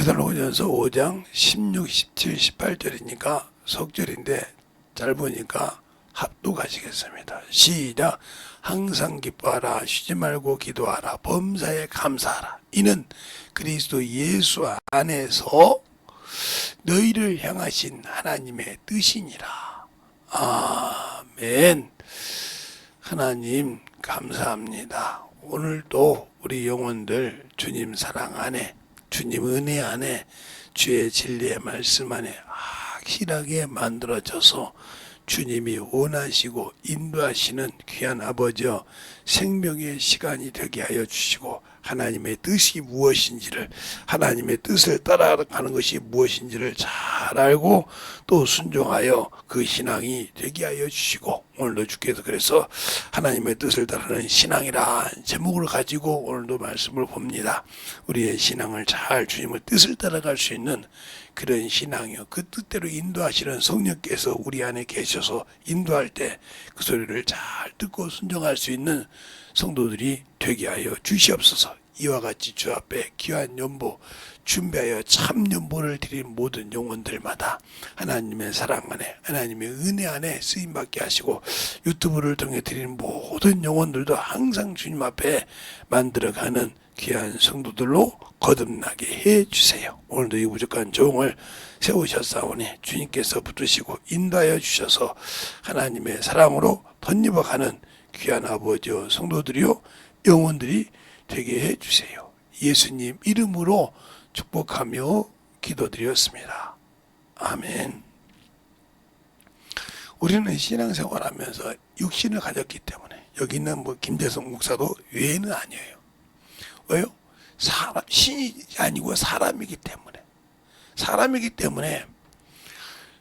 데살로니가전서 5장 16, 17, 18절이니까 석절인데 짧으니까 합독하시겠습니다. 시작. 항상 기뻐하라. 쉬지 말고 기도하라. 범사에 감사하라. 이는 그리스도 예수 안에서 너희를 향하신 하나님의 뜻이니라. 아멘. 하나님 감사합니다. 오늘도 우리 영혼들 주님 사랑 안에, 주님 은혜 안에, 주의 진리의 말씀 안에 확실하게 만들어져서 주님이 원하시고 인도하시는 귀한 아버지여, 생명의 시간이 되게 하여 주시고 하나님의 뜻이 무엇인지를, 하나님의 뜻을 따라가는 것이 무엇인지를 잘 알고 또 순종하여 그 신앙이 되게 하여 주시고, 오늘도 주께서 그래서 하나님의 뜻을 따르는 신앙이란 제목을 가지고 오늘도 말씀을 봅니다. 우리의 신앙을 잘 주님의 뜻을 따라갈 수 있는 그런 신앙이요, 그 뜻대로 인도하시는 성령께서 우리 안에 계셔서 인도할 때 그 소리를 잘 듣고 순종할 수 있는 성도들이 되게 하여 주시옵소서. 이와 같이 주 앞에 귀한 연보 준비하여 참 연보를 드린 모든 영혼들마다 하나님의 사랑 안에, 하나님의 은혜 안에 쓰임받게 하시고, 유튜브를 통해 드리는 모든 영혼들도 항상 주님 앞에 만들어가는 귀한 성도들로 거듭나게 해주세요. 오늘도 이 부족한 종을 세우셨사오니 주님께서 붙드시고 인도하여 주셔서 하나님의 사랑으로 덧입어가는 귀한 아버지요, 성도들이요, 영혼들이 되게 해주세요. 예수님 이름으로 축복하며 기도드렸습니다. 아멘. 우리는 신앙생활하면서 육신을 가졌기 때문에, 여기 있는 김재성 목사도 외에는 아니에요. 왜요? 신이 아니고 사람이기 때문에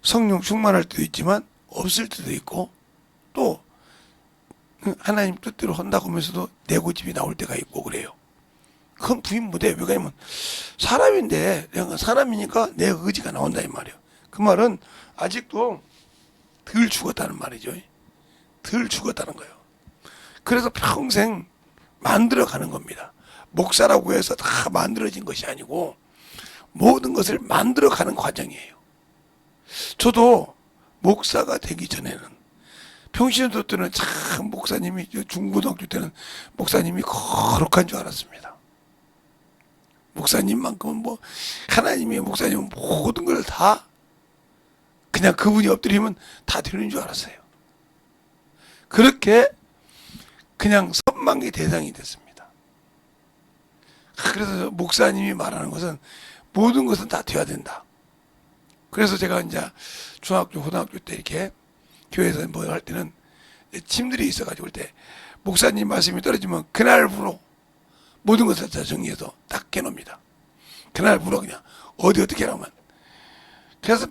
성령 충만할 때도 있지만 없을 때도 있고, 또 하나님 뜻대로 한다고 하면서도 내 고집이 나올 때가 있고 그래요. 그건 부인 못해. 왜 그러냐면 사람인데, 내가 사람이니까 내 의지가 나온다 이 말이에요. 그 말은 아직도 덜 죽었다는 말이죠. 덜 죽었다는 거예요. 그래서 평생 만들어가는 겁니다. 목사라고 해서 다 만들어진 것이 아니고 모든 것을 만들어가는 과정이에요. 저도 목사가 되기 전에는, 평신도 때는 참 목사님이, 중고등학교 때는 목사님이 거룩한 줄 알았습니다. 목사님만큼은 하나님의 목사님은 모든 걸 다 그냥 그분이 엎드리면 다 되는 줄 알았어요. 그렇게 그냥 선망의 대상이 됐습니다. 그래서 목사님이 말하는 것은 모든 것은 다 돼야 된다. 그래서 제가 이제 중학교, 고등학교 때 이렇게 교회에서 뭐 할 때는 팀들이 있어가지고 올 때 목사님 말씀이 떨어지면 그날부로 모든 것을 다 정리해서 딱 해놓습니다. 그날부로 그냥 어떻게 하면. 그래서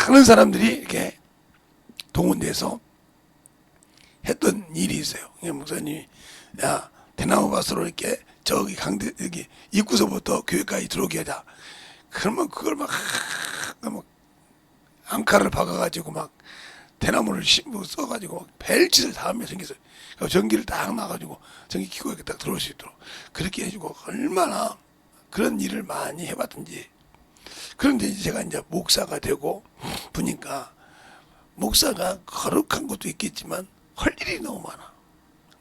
많은 사람들이 이렇게 동원돼서 했던 일이 있어요. 목사님이, 야, 대나무 밭으로 이렇게 저기 강대, 여기 입구서부터 교회까지 들어오게 하자. 그러면 그걸 막 앙카를 박아가지고 막 대나무를 써가지고 막 벨짓을 다 하며 생겼어요. 전기를 딱 놔가지고 전기 켜고 이렇게 딱 들어올 수 있도록 그렇게 해주고, 얼마나 그런 일을 많이 해봤던지. 그런데 이제 제가 이제 목사가 되고 보니까 목사가 거룩한 것도 있겠지만 할 일이 너무 많아.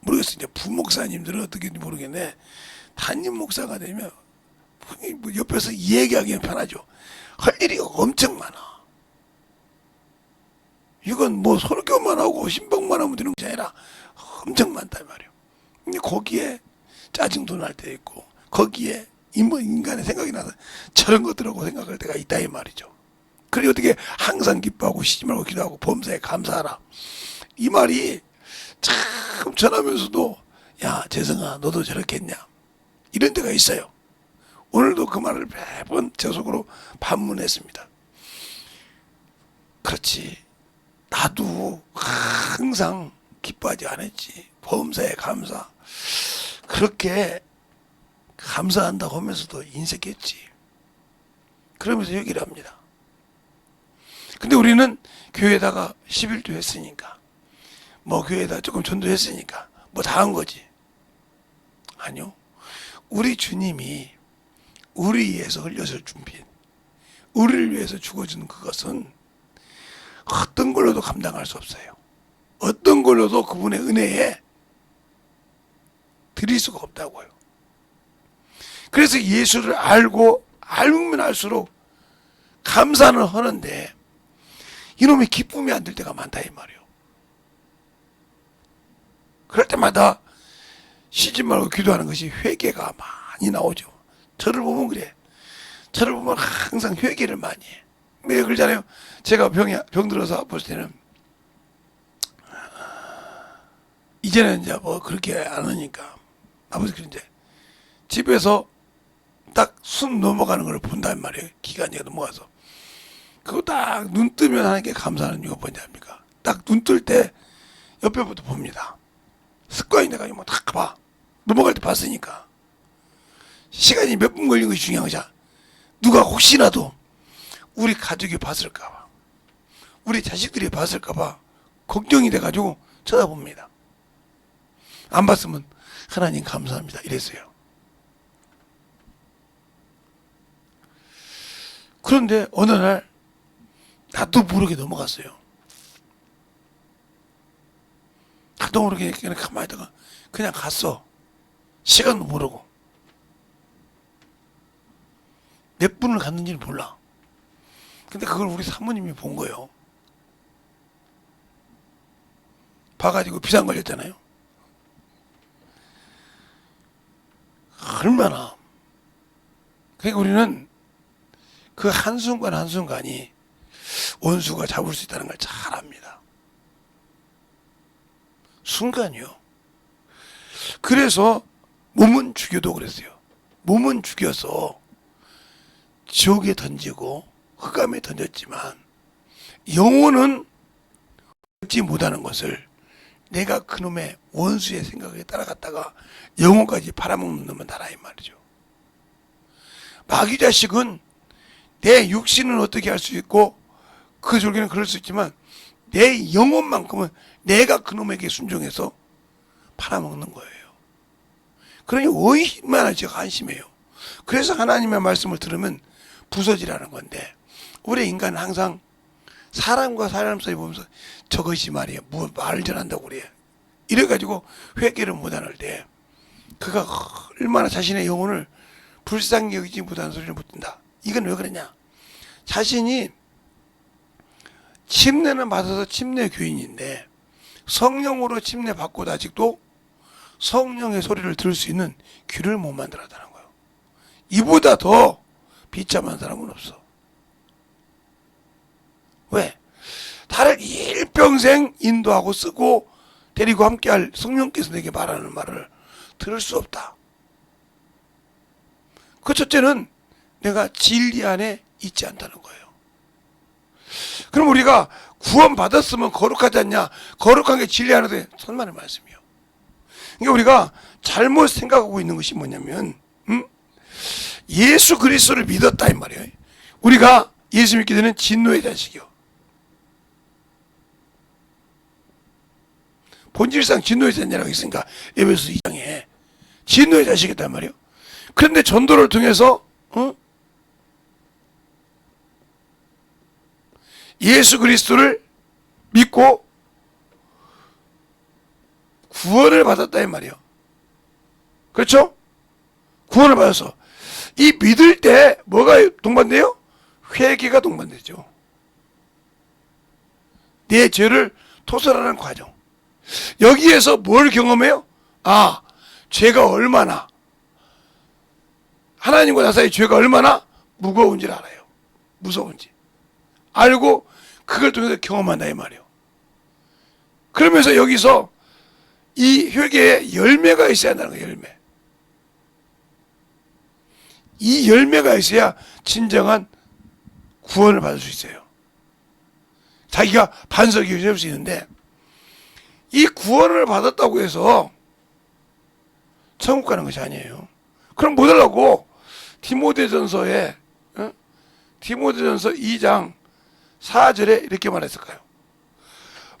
모르겠어요. 이제 부목사님들은 어떻게인지 모르겠네. 담임 목사가 되면 옆에서 얘기하기는 편하죠. 할 일이 엄청 많아. 이건 설교만 하고 신방만 하면 되는 것이 아니라 엄청 많다 이 말이에요. 근데 거기에 짜증도 날 때 있고, 거기에 인간의 생각이 나서 저런 것들하고 생각할 때가 있다 이 말이죠. 그래 어떻게 항상 기뻐하고 쉬지 말고 기도하고 범사에 감사하라, 이 말이 참 전하면서도, 야 재성아 너도 저렇게 했냐, 이런 데가 있어요. 오늘도 그 말을 매번 제 속으로 반문했습니다. 그렇지, 나도 항상 기뻐하지 않았지. 범사에 감사, 그렇게 감사한다고 하면서도 인색했지. 그러면서 얘기를 합니다. 근데 우리는 교회에다가 11조 했으니까, 교회에다 조금 전도했으니까 다 한 거지. 아니요. 우리 주님이 우리 위해서 흘려서 준비한 우리를 위해서 죽어준 그것은 어떤 걸로도 감당할 수 없어요. 어떤 걸로도 그분의 은혜에 드릴 수가 없다고요. 그래서 예수를 알면 알수록 감사는 하는데 이놈의 기쁨이 안 들 때가 많다 이 말이에요. 그럴 때마다 쉬지 말고 기도하는 것이 회개가 많이 나오죠. 저를 보면 그래. 저를 보면 항상 회개를 많이 해. 왜 그러잖아요. 제가 병 들어서 아플 때는 이제는 이제 뭐 그렇게 안 하니까 아버지 그런데 집에서 딱 숨 넘어가는 걸 본단 말이에요. 기간이 넘어가서. 그거 딱 눈 뜨면 하는 게 감사하는 이유가 뭔지 압니까? 딱 눈 뜰 때 옆에부터 봅니다. 습관이 돼가지고 딱 봐. 넘어갈 때 봤으니까. 시간이 몇 분 걸린 것이 중요한 거잖아. 누가 혹시라도 우리 가족이 봤을까봐, 우리 자식들이 봤을까봐 걱정이 돼가지고 쳐다봅니다. 안 봤으면 하나님 감사합니다 이랬어요. 그런데 어느 날 나도 모르게 넘어갔어요. 나도 모르게 그냥 가만히 있다가 그냥 갔어. 시간도 모르고. 몇 분을 갔는지는 몰라. 근데 그걸 우리 사모님이 본 거예요. 봐가지고 비상 걸렸잖아요. 얼마나. 그러니까 우리는 그 한순간 한순간이 원수가 잡을 수 있다는 걸 잘 압니다. 순간이요. 그래서 몸은 죽여도 그랬어요. 몸은 죽여서 지옥에 던지고 흑암에 던졌지만 영혼은 얻지 못하는 것을 내가 그놈의 원수의 생각에 따라갔다가 영혼까지 팔아먹는 놈은 나라 이 말이죠. 마귀 자식은 내 육신은 어떻게 할 수 있고 그 졸기는 그럴 수 있지만 내 영혼만큼은 내가 그놈에게 순종해서 팔아먹는 거예요. 그러니 얼마나 제가 안심해요. 그래서 하나님의 말씀을 들으면 부서지라는 건데 우리 인간은 항상 사람과 사람 사이 보면서 저것이 말이야 뭐 말을 전한다고 그래요. 이래가지고 회개를 못할 때 그가 얼마나 자신의 영혼을 불쌍히 여기지 못하는 소리를 못한다. 이건 왜 그러냐. 자신이 침례는 받아서 침례 교인인데 성령으로 침례 받고도 아직도 성령의 소리를 들을 수 있는 귀를 못 만들었다는 거예요. 이보다 더 비참한 사람은 없어. 왜? 나를 일평생 인도하고 쓰고 데리고 함께할 성령께서 내게 말하는 말을 들을 수 없다. 그 첫째는 내가 진리 안에 있지 않다는 거예요. 그럼 우리가 구원 받았으면 거룩하지 않냐? 거룩한 게 진리 안에 돼. 천만의 말씀이요. 그러니까 우리가 잘못 생각하고 있는 것이 뭐냐면, 예수 그리스도를 믿었다 이 말이에요. 우리가 예수 믿게 되는 진노의 자식이요. 본질상 진노의 자녀라고 있으니까 에베소 2장에 진노의 자식이단 말이에요. 그런데 전도를 통해서 예수 그리스도를 믿고 구원을 받았다 이 말이에요. 그렇죠? 구원을 받아서 이 믿을 때 뭐가 동반돼요? 회개가 동반되죠. 내 죄를 토설하는 과정. 여기에서 뭘 경험해요? 아, 죄가 얼마나 하나님과 나 사이 죄가 얼마나 무거운지를 알아요. 무서운지 알고 그걸 통해서 경험한다 이 말이에요. 그러면서 여기서 이 회개에 열매가 있어야 한다는 거예요. 열매. 이 열매가 있어야 진정한 구원을 받을 수 있어요. 자기가 반석이 될 수 있는데 이 구원을 받았다고 해서 천국 가는 것이 아니에요. 그럼 뭐 하려고 디모데전서에 디모데전서 2장 4절에 이렇게 말했을까요?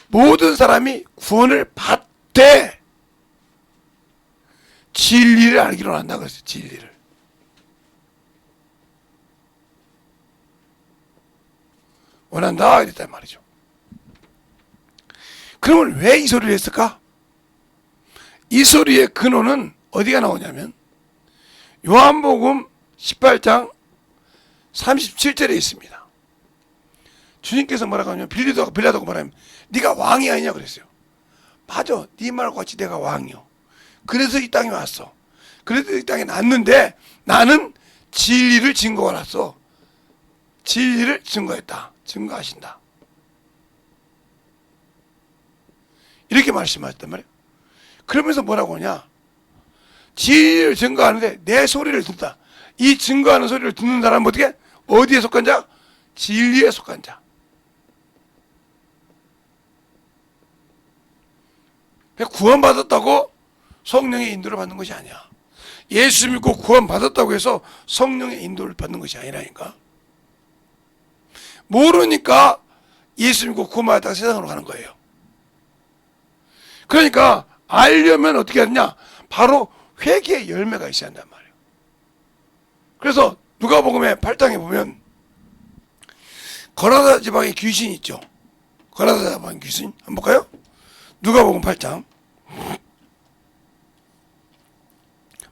모든 사람이 구원을 받되 진리를 알기로 한다 그랬어요. 진리를. 원한다 이랬단 말이죠. 그러면 왜 이 소리를 했을까? 이 소리의 근원은 어디가 나오냐면 요한복음 18장 37절에 있습니다. 주님께서 뭐라고 하냐면 빌라도가 말하면 네가 왕이 아니냐 그랬어요. 맞아, 네 말과 같이 내가 왕이요. 그래서 이 땅에 왔어. 그래서 이 땅에 났는데 나는 진리를 증거하라서 진리를 증거했다. 증거하신다. 이렇게 말씀하셨단 말이에요. 그러면서 뭐라고 하냐? 진리를 증거하는데 내 소리를 듣다. 이 증거하는 소리를 듣는 사람은 어떻게? 어디에 속한 자? 진리에 속한 자. 구원받았다고 성령의 인도를 받는 것이 아니야. 예수 믿고 구원받았다고 해서 성령의 인도를 받는 것이 아니라니까. 모르니까 예수 믿고 구원받았다가 세상으로 가는 거예요. 그러니까 알려면 어떻게 하느냐? 바로 회개의 열매가 있어야 한단 말이에요. 그래서 누가복음의 8장에 보면 거라사 지방에 귀신이 있죠. 거라사 지방에 귀신 한번 볼까요? 누가복음 8장.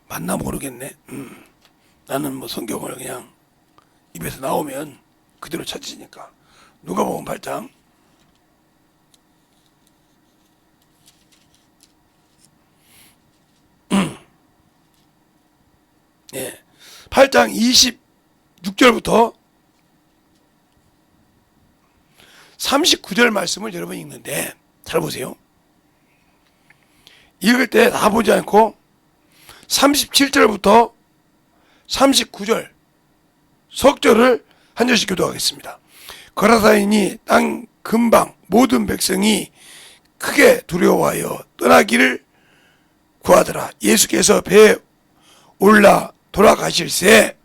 맞나 모르겠네. 나는 뭐 성경을 그냥 입에서 나오면 그대로 찾으니까. 누가복음 8장. 예. 8장 26절부터 39절 말씀을 여러분 읽는데 잘 보세요. 읽을 때 다 보지 않고 37절부터 39절 석절을 한 절씩 교도하겠습니다. 거라사인이 땅 근방 모든 백성이 크게 두려워하여 떠나기를 구하더라. 예수께서 배에 올라 돌아가실새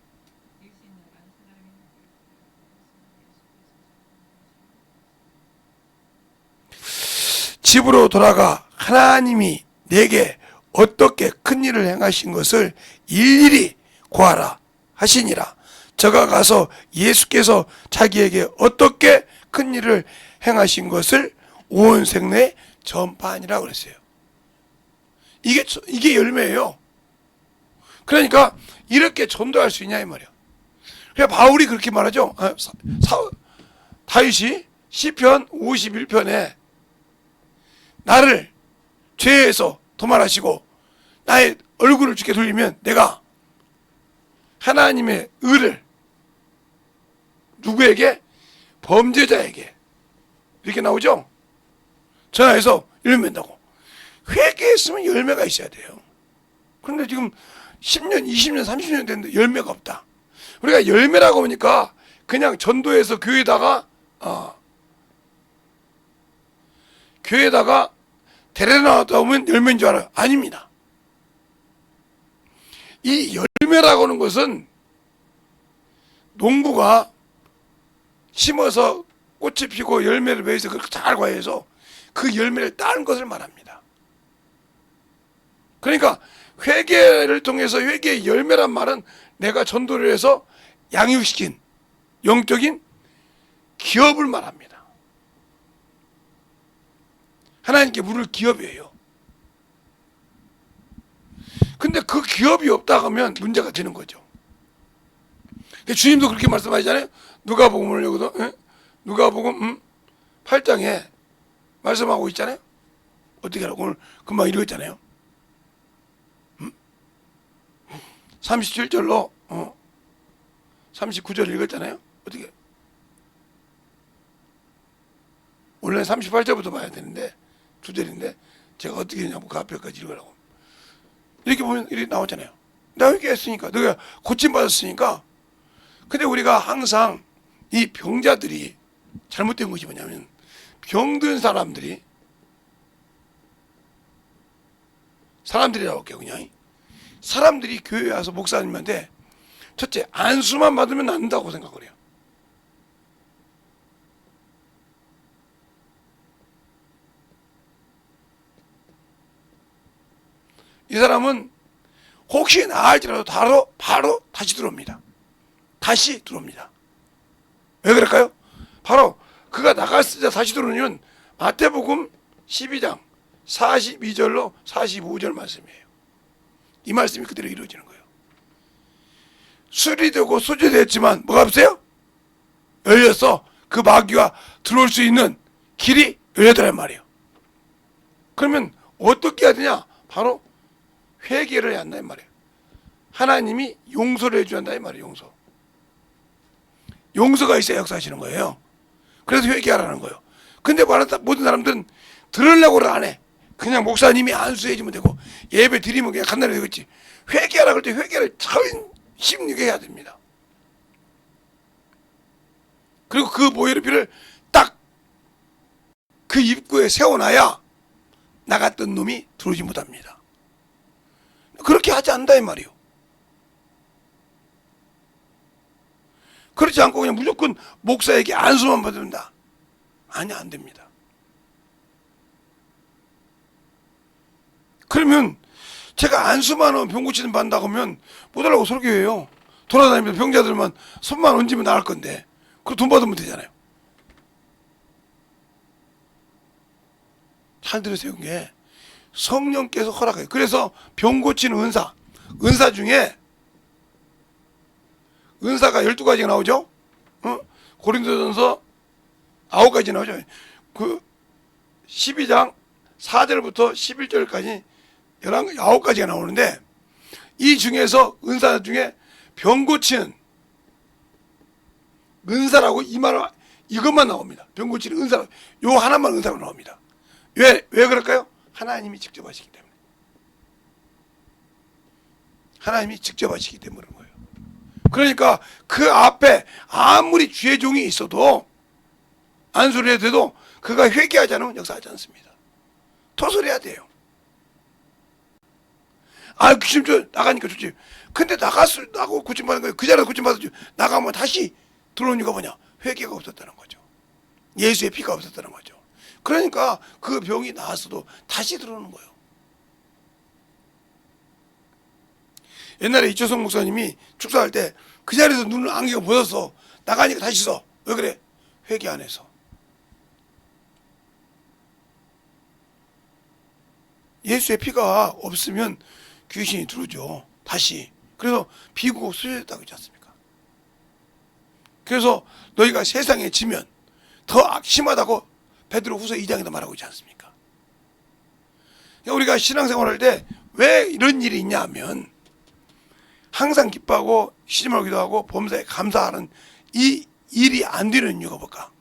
집으로 돌아가 하나님이 내게 어떻게 큰 일을 행하신 것을 일일이 구하라 하시니라. 저가 가서 예수께서 자기에게 어떻게 큰 일을 행하신 것을 온 생내에 전파하니라 그랬어요. 이게 열매예요. 그러니까 이렇게 전도할 수 있냐 이 말이야. 그래 바울이 그렇게 말하죠. 다윗이 시편 51편에 나를 죄에서 도말하시고 나의 얼굴을 주께 돌리면 내가 하나님의 의를 누구에게? 범죄자에게. 이렇게 나오죠. 전화해서 열매 맺는다고. 회개했으면 열매가 있어야 돼요. 그런데 지금 10년, 20년, 30년 됐는데 열매가 없다. 우리가 열매라고 하니까 그냥 전도해서 교회에다가 데려다 오면 열매인 줄 알아요. 아닙니다. 이 열매라고 하는 것은 농부가 심어서 꽃이 피고 열매를 맺어서 그렇게 잘 과해서 그 열매를 따는 것을 말합니다. 그러니까 회개를 통해서 회개의 열매란 말은 내가 전도를 해서 양육시킨 영적인 기업을 말합니다. 하나님께 물을 기업이에요. 근데 그 기업이 없다 하면 문제가 되는 거죠. 주님도 그렇게 말씀하시잖아요. 누가복음을 여기도 누가복음 8장에 말씀하고 있잖아요. 어떻게 하라고 오늘 금방 읽었잖아요. 37절로 39절 읽었잖아요. 어떻게? 원래 38절부터 봐야 되는데 두 절인데 제가 어떻게 했냐고 그 앞에까지 읽으라고. 이렇게 보면 이렇게 나오잖아요. 내가 이렇게 했으니까 내가 고침받았으니까. 근데 우리가 항상 이 병자들이 잘못된 것이 뭐냐면 병든 사람들이라고 할게요. 그냥 사람들이 교회에 와서 목사님한테 첫째 안수만 받으면 낫는다고 생각을 해요. 이 사람은 혹시 나을지라도 바로 다시 들어옵니다. 왜 그럴까요? 바로 그가 나갔을 때 다시 들어오면 마태복음 12장 42절로 45절 말씀이에요. 이 말씀이 그대로 이루어지는 거예요. 술이 되고 소주 됐지만 뭐가 없어요? 열렸어. 그 마귀가 들어올 수 있는 길이 열렸다는 말이에요. 그러면 어떻게 해야 되냐? 바로 회개를 해야 한다는 말이에요. 하나님이 용서를 해줘야 말이에요. 용서가 있어야 역사하시는 거예요. 그래서 회개하라는 거예요. 근데 모든 사람들은 들으려고는 안 해. 그냥 목사님이 안수해주면 되고 예배 드리면 그냥 간단히 되겠지. 회개하라 그럴 때 회개를 힘있게 해야 됩니다. 그리고 그 모여의 피를 딱 그 입구에 세워놔야 나갔던 놈이 들어오지 못합니다. 그렇게 하지 않는다 이 말이에요. 그렇지 않고 그냥 무조건 목사에게 안수만 받는다. 아니, 안 됩니다. 그러면 제가 안수만 하면 병 고치는 받는다고 하면 못 하려고 설교해요. 돌아다니면서 병자들만 손만 얹으면 나을 건데 그거 돈 받으면 되잖아요. 잘 들으세요. 이게 성령께서 허락해요. 그래서 병 고치는 은사 중에 은사가 12가지가 나오죠. 고린도전서 9가지 나오죠. 그 12장 4절부터 11절까지 9가지가 나오는데 이 중에서 은사 중에 병 고치는 은사라고 이것만 나옵니다. 병 고치는 은사라고 요 하나만 은사로 나옵니다. 왜 그럴까요? 하나님이 직접 하시기 때문에. 하나님이 직접 하시기 때문에 그런 거예요. 그러니까 그 앞에 아무리 주의 종이 있어도 안수를 해도 돼도 그가 회개하지 않으면 역사하지 않습니다. 토설해야 돼요. 귀신 좀 나가니까 좋지. 근데 나고 고침받은 거예요. 그 자리에서 고침받았죠. 나가면 다시 들어오는 이유가 뭐냐? 회개가 없었다는 거죠. 예수의 피가 없었다는 거죠. 그러니까 그 병이 나았어도 다시 들어오는 거예요. 옛날에 이초성 목사님이 축사할 때 그 자리에서 눈을 안개가 보였어. 나가니까 다시 써. 왜 그래? 회개 안 해서. 예수의 피가 없으면 귀신이 들어오죠. 다시. 그래서 비구고 수혈했다고 했지 않습니까? 그래서 너희가 세상에 지면 더 심하다고 베드로후서 2장에도 말하고 있지 않습니까? 그러니까 우리가 신앙생활할 때 왜 이런 일이 있냐 하면 항상 기뻐하고 시집을 기도하고 범사에 감사하는 이 일이 안 되는 이유가 뭘까?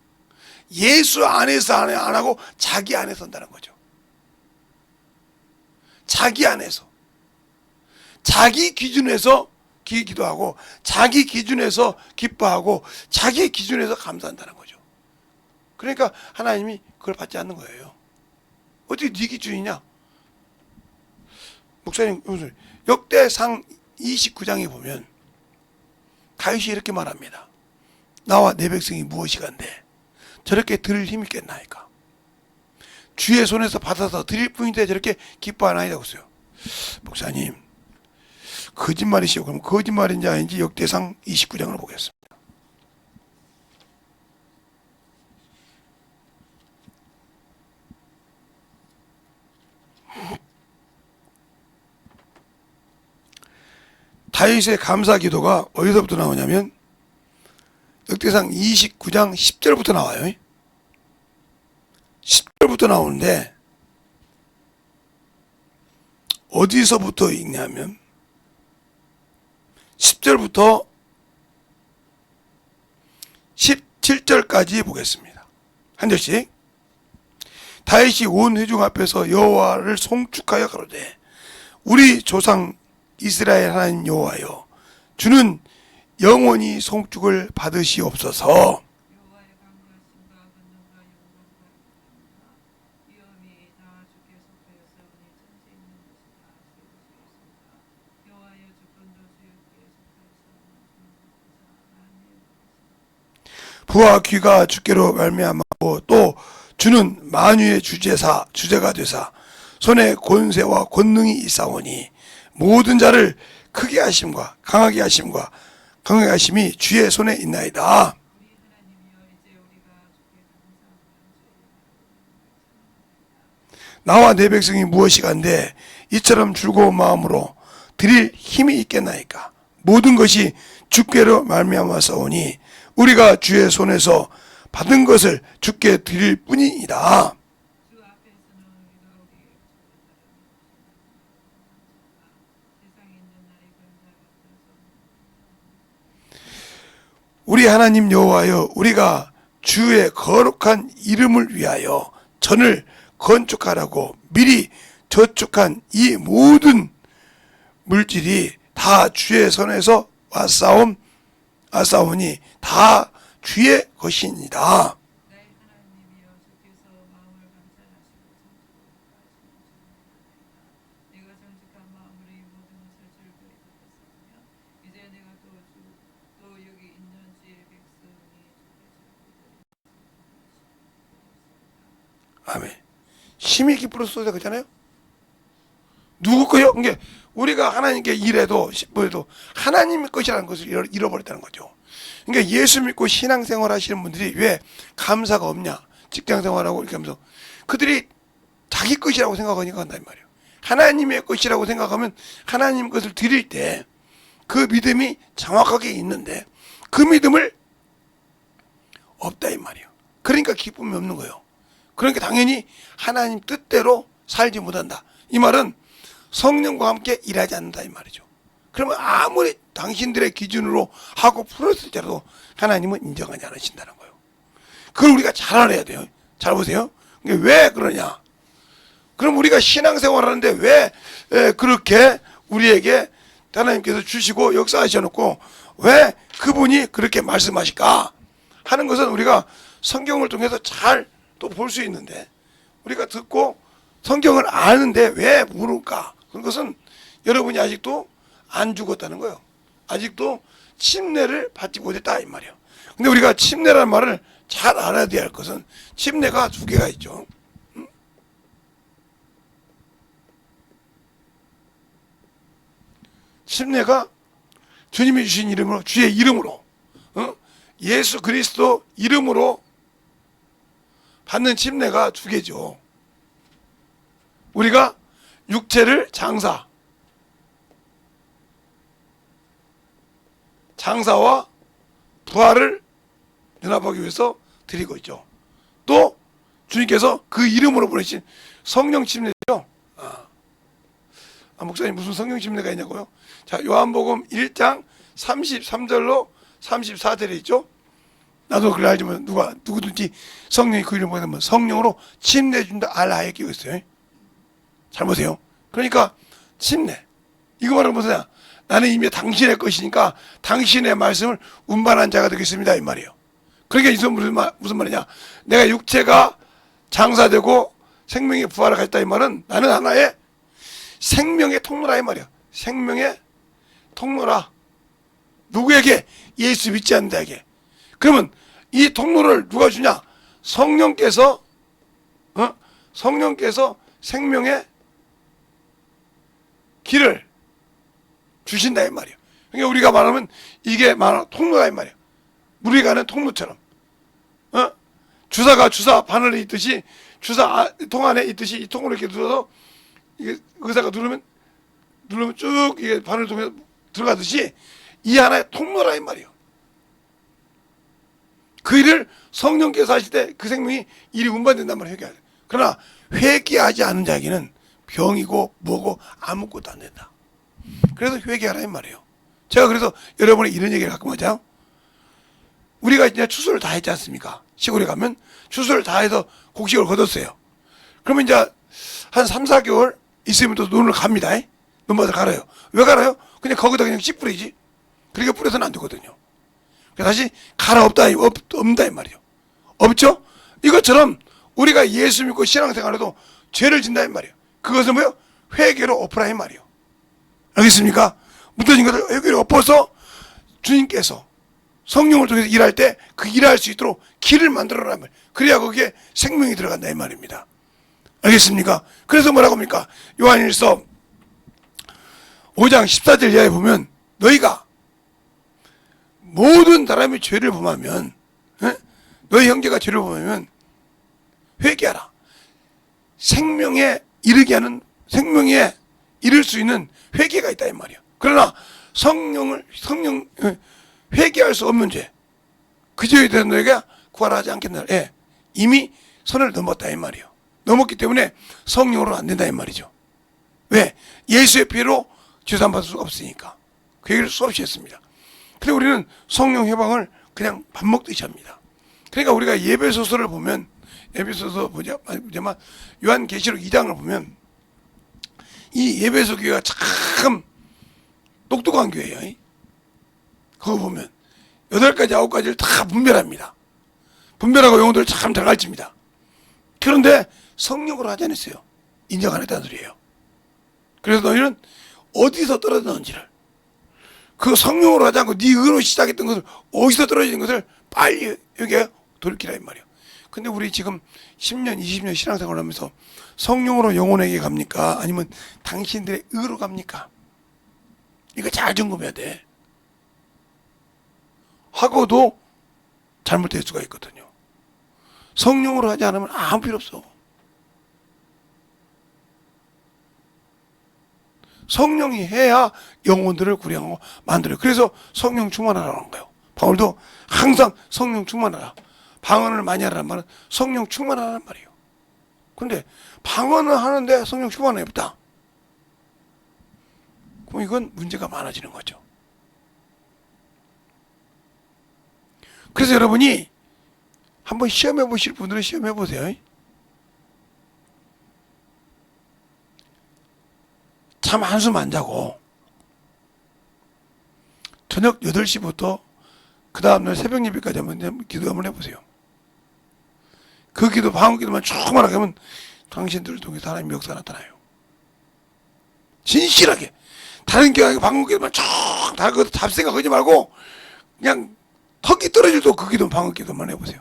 예수 안에서 안 하고 자기 안에서 한다는 거죠. 자기 안에서 자기 기준에서 기도하고 자기 기준에서 기뻐하고 자기 기준에서 감사한다는 거죠. 그러니까 하나님이 그걸 받지 않는 거예요. 어떻게 네 기준이냐? 목사님 역대상 29장에 보면 다윗이 이렇게 말합니다. 나와 내 백성이 무엇이간데 저렇게 들을 힘이 있겠나이까? 주의 손에서 받아서 드릴 뿐인데 저렇게 기뻐하나이다 그랬어요. 목사님 거짓말이시오. 그럼 거짓말인지 아닌지 역대상 29장을 보겠습니다. 다윗의 감사 기도가 어디서부터 나오냐면 역대상 29장 10절부터 나와요. 10절부터 나오는데 어디서부터 읽냐면 10절부터 17절까지 보겠습니다. 한 절씩. 다윗이 온 회중 앞에서 여호와를 송축하여 가로되 우리 조상 이스라엘 하나님 여호와여 주는 영원히 송축을 받으시옵소서. 부와 귀가 주께로 말미암았고 또 주는 만유의 주제가 되사 손에 권세와 권능이 있사오니 모든 자를 크게 하심과 강하게 하심과 강하게 하심이 주의 손에 있나이다. 나와 내 백성이 무엇이간데 이처럼 즐거운 마음으로 드릴 힘이 있겠나이까. 모든 것이 주께로 말미암아서오니 우리가 주의 손에서 받은 것을 주께 드릴 뿐이니라. 우리 하나님 여호와여, 우리가 주의 거룩한 이름을 위하여 전을 건축하라고 미리 저축한 이 모든 물질이 다 주의 손에서 왔사오니 다 주의 것이니라. 아멘. 심히 기쁘로소서 그잖아요. 누구 거요? 그게 우리가 하나님께 일해도 뭐해도 하나님의 것이라는 것을 잃어버렸다는 거죠. 그러니까 예수 믿고 신앙생활 하시는 분들이 왜 감사가 없냐? 직장생활하고 이렇게 하면서 그들이 자기 것이라고 생각하니까 한단 말이에요. 하나님의 것이라고 생각하면 하나님 것을 드릴 때 그 믿음이 정확하게 있는데 그 믿음을 없다 이 말이에요. 그러니까 기쁨이 없는 거예요. 그러니까 당연히 하나님 뜻대로 살지 못한다. 이 말은 성령과 함께 일하지 않는다 이 말이죠. 그러면 아무리 당신들의 기준으로 하고 풀었을지라도 하나님은 인정하지 않으신다는 거예요. 그걸 우리가 잘 알아야 돼요. 잘 보세요. 왜 그러냐? 그럼 우리가 신앙생활 하는데 왜 그렇게 우리에게 하나님께서 주시고 역사하셔놓고 왜 그분이 그렇게 말씀하실까 하는 것은 우리가 성경을 통해서 잘 또 볼 수 있는데 우리가 듣고 성경을 아는데 왜 모를까? 그것은 여러분이 아직도 안 죽었다는 거예요. 아직도 침례를 받지 못했다 이 말이에요. 근데 우리가 침례라는 말을 잘 알아야 할 것은 침례가 두 개가 있죠. 침례가 주님이 주신 이름으로, 주의 이름으로, 예수 그리스도 이름으로 받는 침례가 두 개죠. 우리가 육체를 장사와 부활을 연합하기 위해서 드리고 있죠. 또 주님께서 그 이름으로 보내신 성령 침례죠. 목사님 무슨 성령 침례가 있냐고요? 자, 요한복음 1장 33절로 34절에 있죠. 나도 그걸 알지만 누구든지 성령이 그 이름을 받으면 성령으로 침례 준다 알라에 끼고 있어요. 잘 보세요. 그러니까 침례 이거 말은 무슨 나는 이미 당신의 것이니까 당신의 말씀을 운반한 자가 되겠습니다 이 말이에요. 그러니까 이것은 무슨 말이냐? 내가 육체가 장사되고 생명의 부활을 가졌다 이 말은 나는 하나의 생명의 통로라 이 말이야. 생명의 통로라. 누구에게? 예수 믿지 않는 자에게. 그러면 이 통로를 누가 주냐? 성령께서 생명의 길을 주신다 이 말이에요. 그러니까 우리가 말하면 이게 통로다 이 말이에요. 물이 가는 통로처럼. 주사가 주사 바늘에 있듯이 주사 통 안에 있듯이 이 통으로 이렇게 눌러서 이게 의사가 누르면 쭉 이게 바늘 통해서 들어가듯이 이 하나의 통로라 이 말이에요. 그 일을 성령께서 하실 때 그 생명이 일이 운반된단 말이에요. 회개하죠. 그러나 회개하지 않은 자에게는 병이고 뭐고 아무것도 안 된다. 그래서 회개하라 이 말이에요. 제가 그래서 여러분이 이런 얘기를 가끔 하죠. 우리가 이제 추수를 다 했지 않습니까? 시골에 가면 추수를 다 해서 곡식을 거뒀어요. 그러면 이제 한 3, 4개월 있으면 또 논을 갑니다. 논밭을 갈아요. 왜 갈아요? 그냥 거기다 그냥 씨 뿌리지. 그러니까 뿌려서는 안 되거든요. 다시 갈아엎다 이 말이에요. 없죠? 이것처럼 우리가 예수 믿고 신앙생활에도 죄를 진다 이 말이에요. 그것은 뭐요? 회개로 엎으라 이 말이에요. 알겠습니까? 묻어진 것을 회개로 엎어서 주님께서 성령을 통해서 일할 때 그 일할 수 있도록 길을 만들어라 말. 그래야 거기에 생명이 들어간다 이 말입니다. 알겠습니까? 그래서 뭐라고 합니까? 요한일서 5장 14절 이하에 보면 너희가 모든 사람이 죄를 범하면 너희 형제가 죄를 범하면 회개하라. 생명에 이르게 하는, 생명에 이를 수 있는 회개가 있다 이 말이에요. 그러나 성령 회개할 수 없는 죄, 그 죄에 대해서 너희가 구하지 않겠나. 예, 이미 선을 넘었다 이 말이에요. 넘었기 때문에 성령으로 안 된다 이 말이죠. 왜? 예수의 피로 죄산 받을 수가 없으니까. 그 얘기를 수없이 했습니다. 근데 우리는 성령 해방을 그냥 밥 먹듯이 합니다. 그러니까 우리가 예배소서를 보면, 예배소서 보자마 요한계시록 2장을 보면 이 예배소 교회가 참 똑똑한 교회예요. 그거 보면 8가지 9가지를 다 분별합니다. 분별하고 용어들을 참 잘 가르칩니다. 그런데 성령으로 하지 않았어요. 인정 안 했다는 소리예요. 그래서 너희는 어디서 떨어졌는지를, 그 성령으로 하지 않고 네 의로 시작했던 것을, 어디서 떨어지는 것을 빨리 여기에 돌이키라 이 말이에요. 근데 우리 지금 10년 20년 신앙생활을 하면서 성령으로 영혼에게 갑니까? 아니면 당신들의 의로 갑니까? 이거 잘 점검해야 돼. 하고도 잘못될 수가 있거든요. 성령으로 하지 않으면 아무 필요 없어. 성령이 해야 영혼들을 구량하고 만들어요. 그래서 성령 충만하라는 거예요. 바울도 항상 성령 충만하라, 방언을 많이 하라는 말은 성령 충만하라는 말이에요. 근데 방언을 하는데 성령 충만이 없다, 그럼 이건 문제가 많아지는 거죠. 그래서 여러분이 한번 시험해 보실 분들은 시험해 보세요. 잠 한숨 안 자고 저녁 8시부터 그 다음날 새벽 예배까지 한번 기도 한번 해보세요. 그 기도, 방언 기도만 충만하게 하면 당신들을 통해서 하나님의 역사가 나타나요. 진실하게. 다른 교회 방언 기도만 다 그것도 잡생각 하지 말고 그냥 턱이 떨어질도 그 기도, 방언 기도만 해보세요.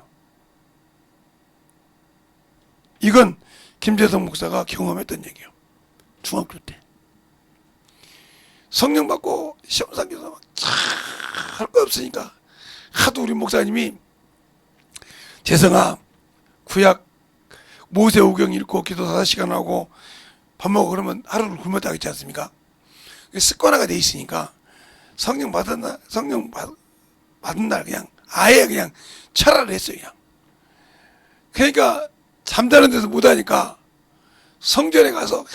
이건 김재성 목사가 경험했던 얘기예요. 중학교 때 성령 받고 시험 상기도 막 할 거 없으니까 하도 우리 목사님이 재성아 구약 모세오경 읽고 기도 5시간 하고 밥 먹고 그러면 하루를 굶었다 했지 않습니까? 습관화가 돼 있으니까 성령 받은 날 그냥 아예 그냥 철학을 했어요. 그냥. 그러니까 잠자는 데서 못하니까 성전에 가서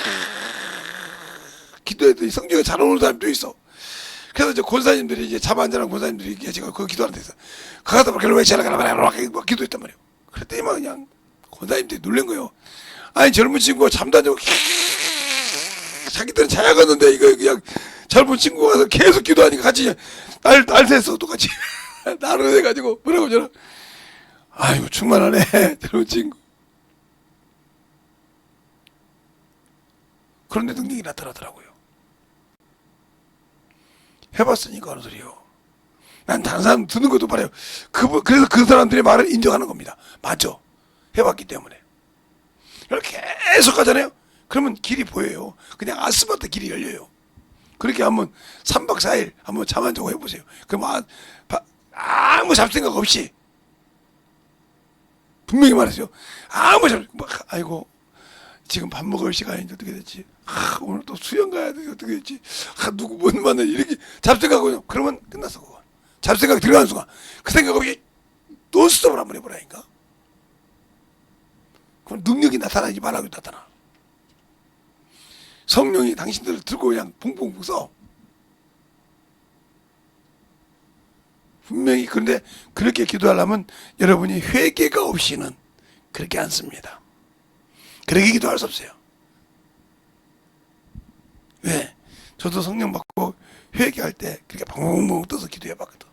기도했더니 성경에 잘 오는 사람도 있어. 그래서 이제 권사님들이, 이제 잠 안 자는 권사님들이 계시고 그 기도하는 데서 가가다 막 왜 잘나가라 기도했단 말이에요. 그랬더니 막 그냥 권사님들이 놀란 거예요. 아니 젊은 친구가 잠도 안 자고 자기들은 자야겠는데 이거 그냥 젊은 친구가 가서 계속 기도하니까 같이 날 샜어 똑같이 나를 해가지고 뭐라고 저는 아이고 충만하네 젊은 친구. 그런데 능력이 나타나더라고요. 해봤으니까 하는 소리요. 난 다른 사람 듣는 것도 말해요. 그래서 그 사람들의 말을 인정하는 겁니다. 맞죠? 해봤기 때문에. 이렇게 계속 가잖아요. 그러면 길이 보여요. 그냥 아스팔트 길이 열려요. 그렇게 한번 3박 4일 한번 잠 안 자고 해보세요. 그럼 아무 잡생각 없이 분명히 말했어요. 아이고 지금 밥 먹을 시간인데 어떻게 됐지? 오늘 또 수영 가야 돼. 어떻게 됐지? 누구 못 만나 이렇게 잡생각하고 그러면 끝났어. 그거. 잡생각 들어가는 순간 그 생각 없이 논스톱을 한번 해보라니까. 그럼 능력이 나타나지 말라고 나타나. 성령이 당신들을 들고 그냥 붕붕붕 써. 분명히. 그런데 그렇게 기도하려면 여러분이 회개가 없이는 그렇게 안 씁니다. 그렇게 기도할 수 없어요. 왜? 저도 성령 받고 회개할 때 그렇게 벙벙벙 떠서 기도해 봤거든.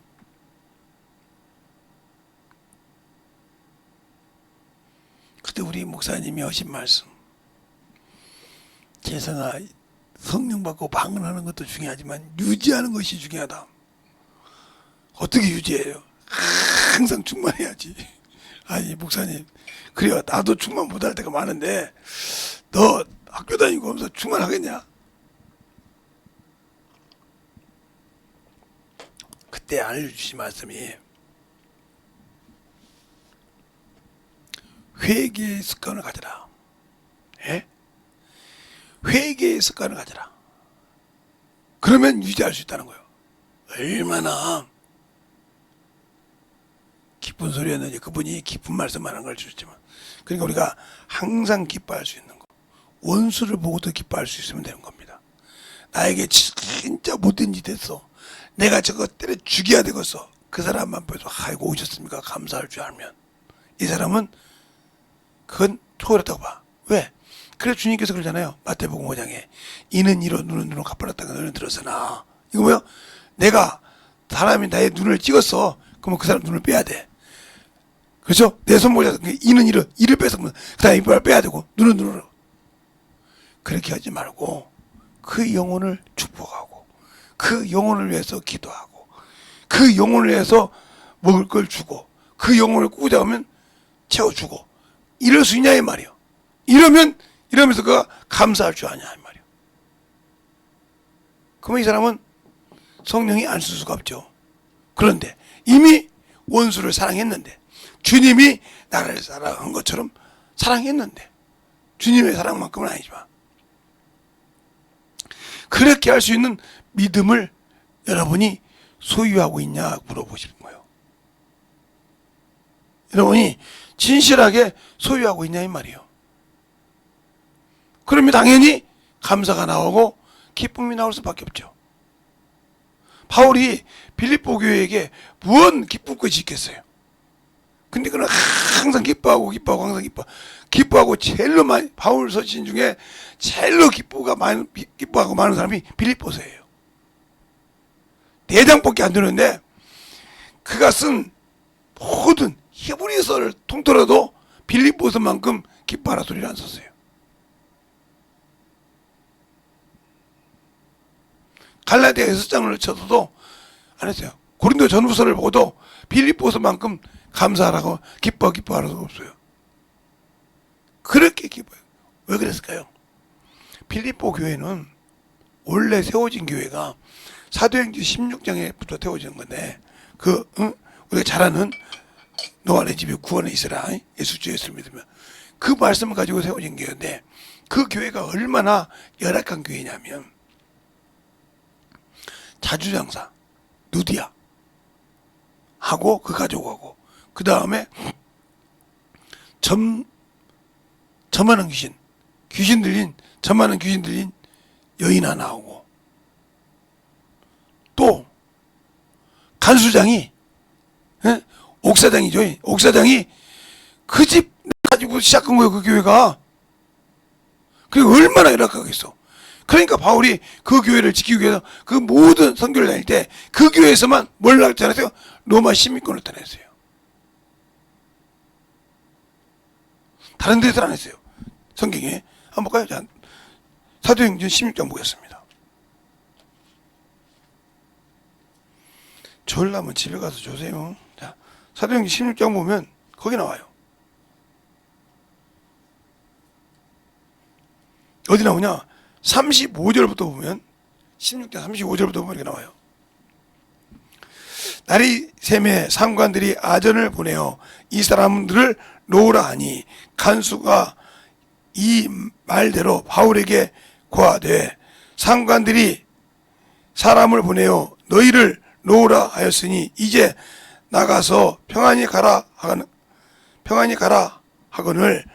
그때 우리 목사님이 하신 말씀, 재성아 성령 받고 방언하는 것도 중요하지만 유지하는 것이 중요하다. 어떻게 유지해요? 항상 충만해야지. 아니 목사님 그래요. 나도 충만 못할 때가 많은데 너 학교 다니고 하면서 충만하겠냐? 그때 알려주신 말씀이 회개의 습관을 가져라. 예? 회개의 습관을 가져라. 그러면 유지할 수 있다는 거예요. 얼마나 기쁜 소리였는지 그분이 기쁜 말씀만 걸 주셨지만, 그러니까 우리가 항상 기뻐할 수 있는 거, 원수를 보고도 기뻐할 수 있으면 되는 겁니다. 나에게 진짜 못된 짓 했어, 내가 저거 때려 죽여야 되겠어, 그 사람만 보여도 아이고 오셨습니까 감사할 줄 알면 이 사람은 그건 초월했다고 봐. 왜? 그래 주님께서 그러잖아요. 마태복음 5장에 이는 이로 눈은 눈으로 갚아놨다가 너는 들었으나, 이거 뭐야? 내가 사람이 나의 눈을 찍었어, 그러면 그 사람 눈을 빼야 돼. 그렇죠? 내 손모자 이는 이를 뺏으면 그 다음에 이빨을 빼야 되고, 눈은 눈으로. 그렇게 하지 말고 그 영혼을 축복하고 그 영혼을 위해서 기도하고 그 영혼을 위해서 먹을 걸 주고 그 영혼을 꾸자하면 채워주고 이럴 수 있냐 이 말이요. 이러면서 그가 감사할 줄 아냐 이 말이요. 그러면 이 사람은 성령이 안 쓸 수가 없죠. 그런데 이미 원수를 사랑했는데, 주님이 나를 사랑한 것처럼 사랑했는데, 주님의 사랑만큼은 아니지만 그렇게 할 수 있는 믿음을 여러분이 소유하고 있냐 물어보시는 거예요. 여러분이 진실하게 소유하고 있냐 이 말이에요. 그러면 당연히 감사가 나오고 기쁨이 나올 수밖에 없죠. 바울이 빌립보 교회에게 무언 기쁠 것이 있겠어요. 근데 그는 항상 기뻐하고 항상 기뻐하고 제일로 많이, 바울 서신 중에 제일로 기뻐하고 많은 사람이 빌립보서예요. 4장밖에 안 되는데 그가 쓴 모든 히브리서를 통틀어도 빌립보서만큼 기뻐하라 소리를 안 썼어요. 갈라디아 6장을 쳐서도 안 했어요. 고린도 전후서를 보고도 빌립보서만큼 감사하라고 기뻐할 수가 없어요. 그렇게 기뻐요. 왜 그랬을까요? 빌립보 교회는 원래 세워진 교회가 사도행전 16장에부터 세워지는 건데, 우리가 잘 아는 노아 내 집에 구원에 있으라, 예수 주 예수를 믿으면, 그 말씀을 가지고 세워진 교회인데, 그 교회가 얼마나 열악한 교회냐면 자주장사 누디아 하고 그 가족하고, 그 다음에 점하는 귀신 들린 여인 하나 오고, 또 간수장이, 옥사장이죠. 옥사장이 그 집 가지고 시작한 거예요. 그 교회가. 그게 얼마나 열악하겠어. 그러니까 바울이 그 교회를 지키기 위해서 그 모든 선교를 다닐 때 그 교회에서만 뭘 나타냈어요? 로마 시민권을 따냈어요. 다른 데서는 안 했어요. 성경에 한번 볼까요? 자, 사도행전 16장 보겠습니다. 졸라면 집에 가서 조세요. 자, 사도행전 16장 보면 거기 나와요. 어디 나오냐? 35절부터 보면, 16장 35절부터 보면 이렇게 나와요. 날이 새매 상관들이 아전을 보내어 이 사람들을 놓으라 하니 간수가 이 말대로 바울에게 고하되, 상관들이 사람을 보내어 너희를 놓으라 하였으니 이제 나가서 평안히 가라 하거늘,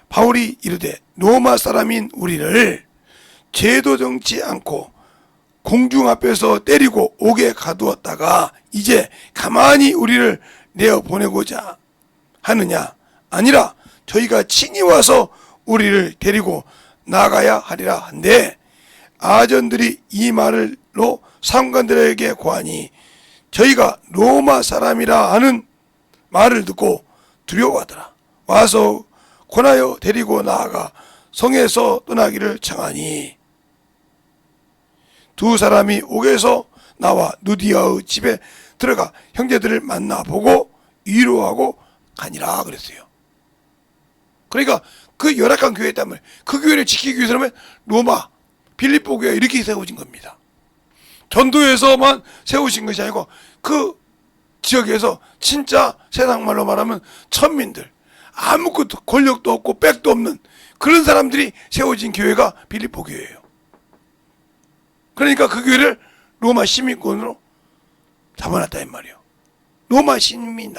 바울이 이르되 로마 사람인 우리를 죄도 정치 않고 공중 앞에서 때리고 옥에 가두었다가 이제 가만히 우리를 내어 보내고자 하느냐? 아니라 저희가 친히 와서 우리를 데리고 나가야 하리라 한데, 아전들이 이 말로 상관들에게 고하니 저희가 로마 사람이라 하는 말을 듣고 두려워하더라. 와서 권하여 데리고 나아가 성에서 떠나기를 청하니, 두 사람이 옥에서 나와 누디아의 집에 들어가 형제들을 만나보고 위로하고 가니라 그랬어요. 그러니까 그 열악한 교회에 있다면 그 교회를 지키기 위해서는 로마 빌립보 교회가 이렇게 세워진 겁니다. 전도에서만 세우신 것이 아니고 그 지역에서 진짜 세상 말로 말하면 천민들, 아무것도 권력도 없고 백도 없는 그런 사람들이 세워진 교회가 빌립보 교회예요. 그러니까 그 교회를 로마 시민권으로 잡아놨다 이 말이에요. 로마 시민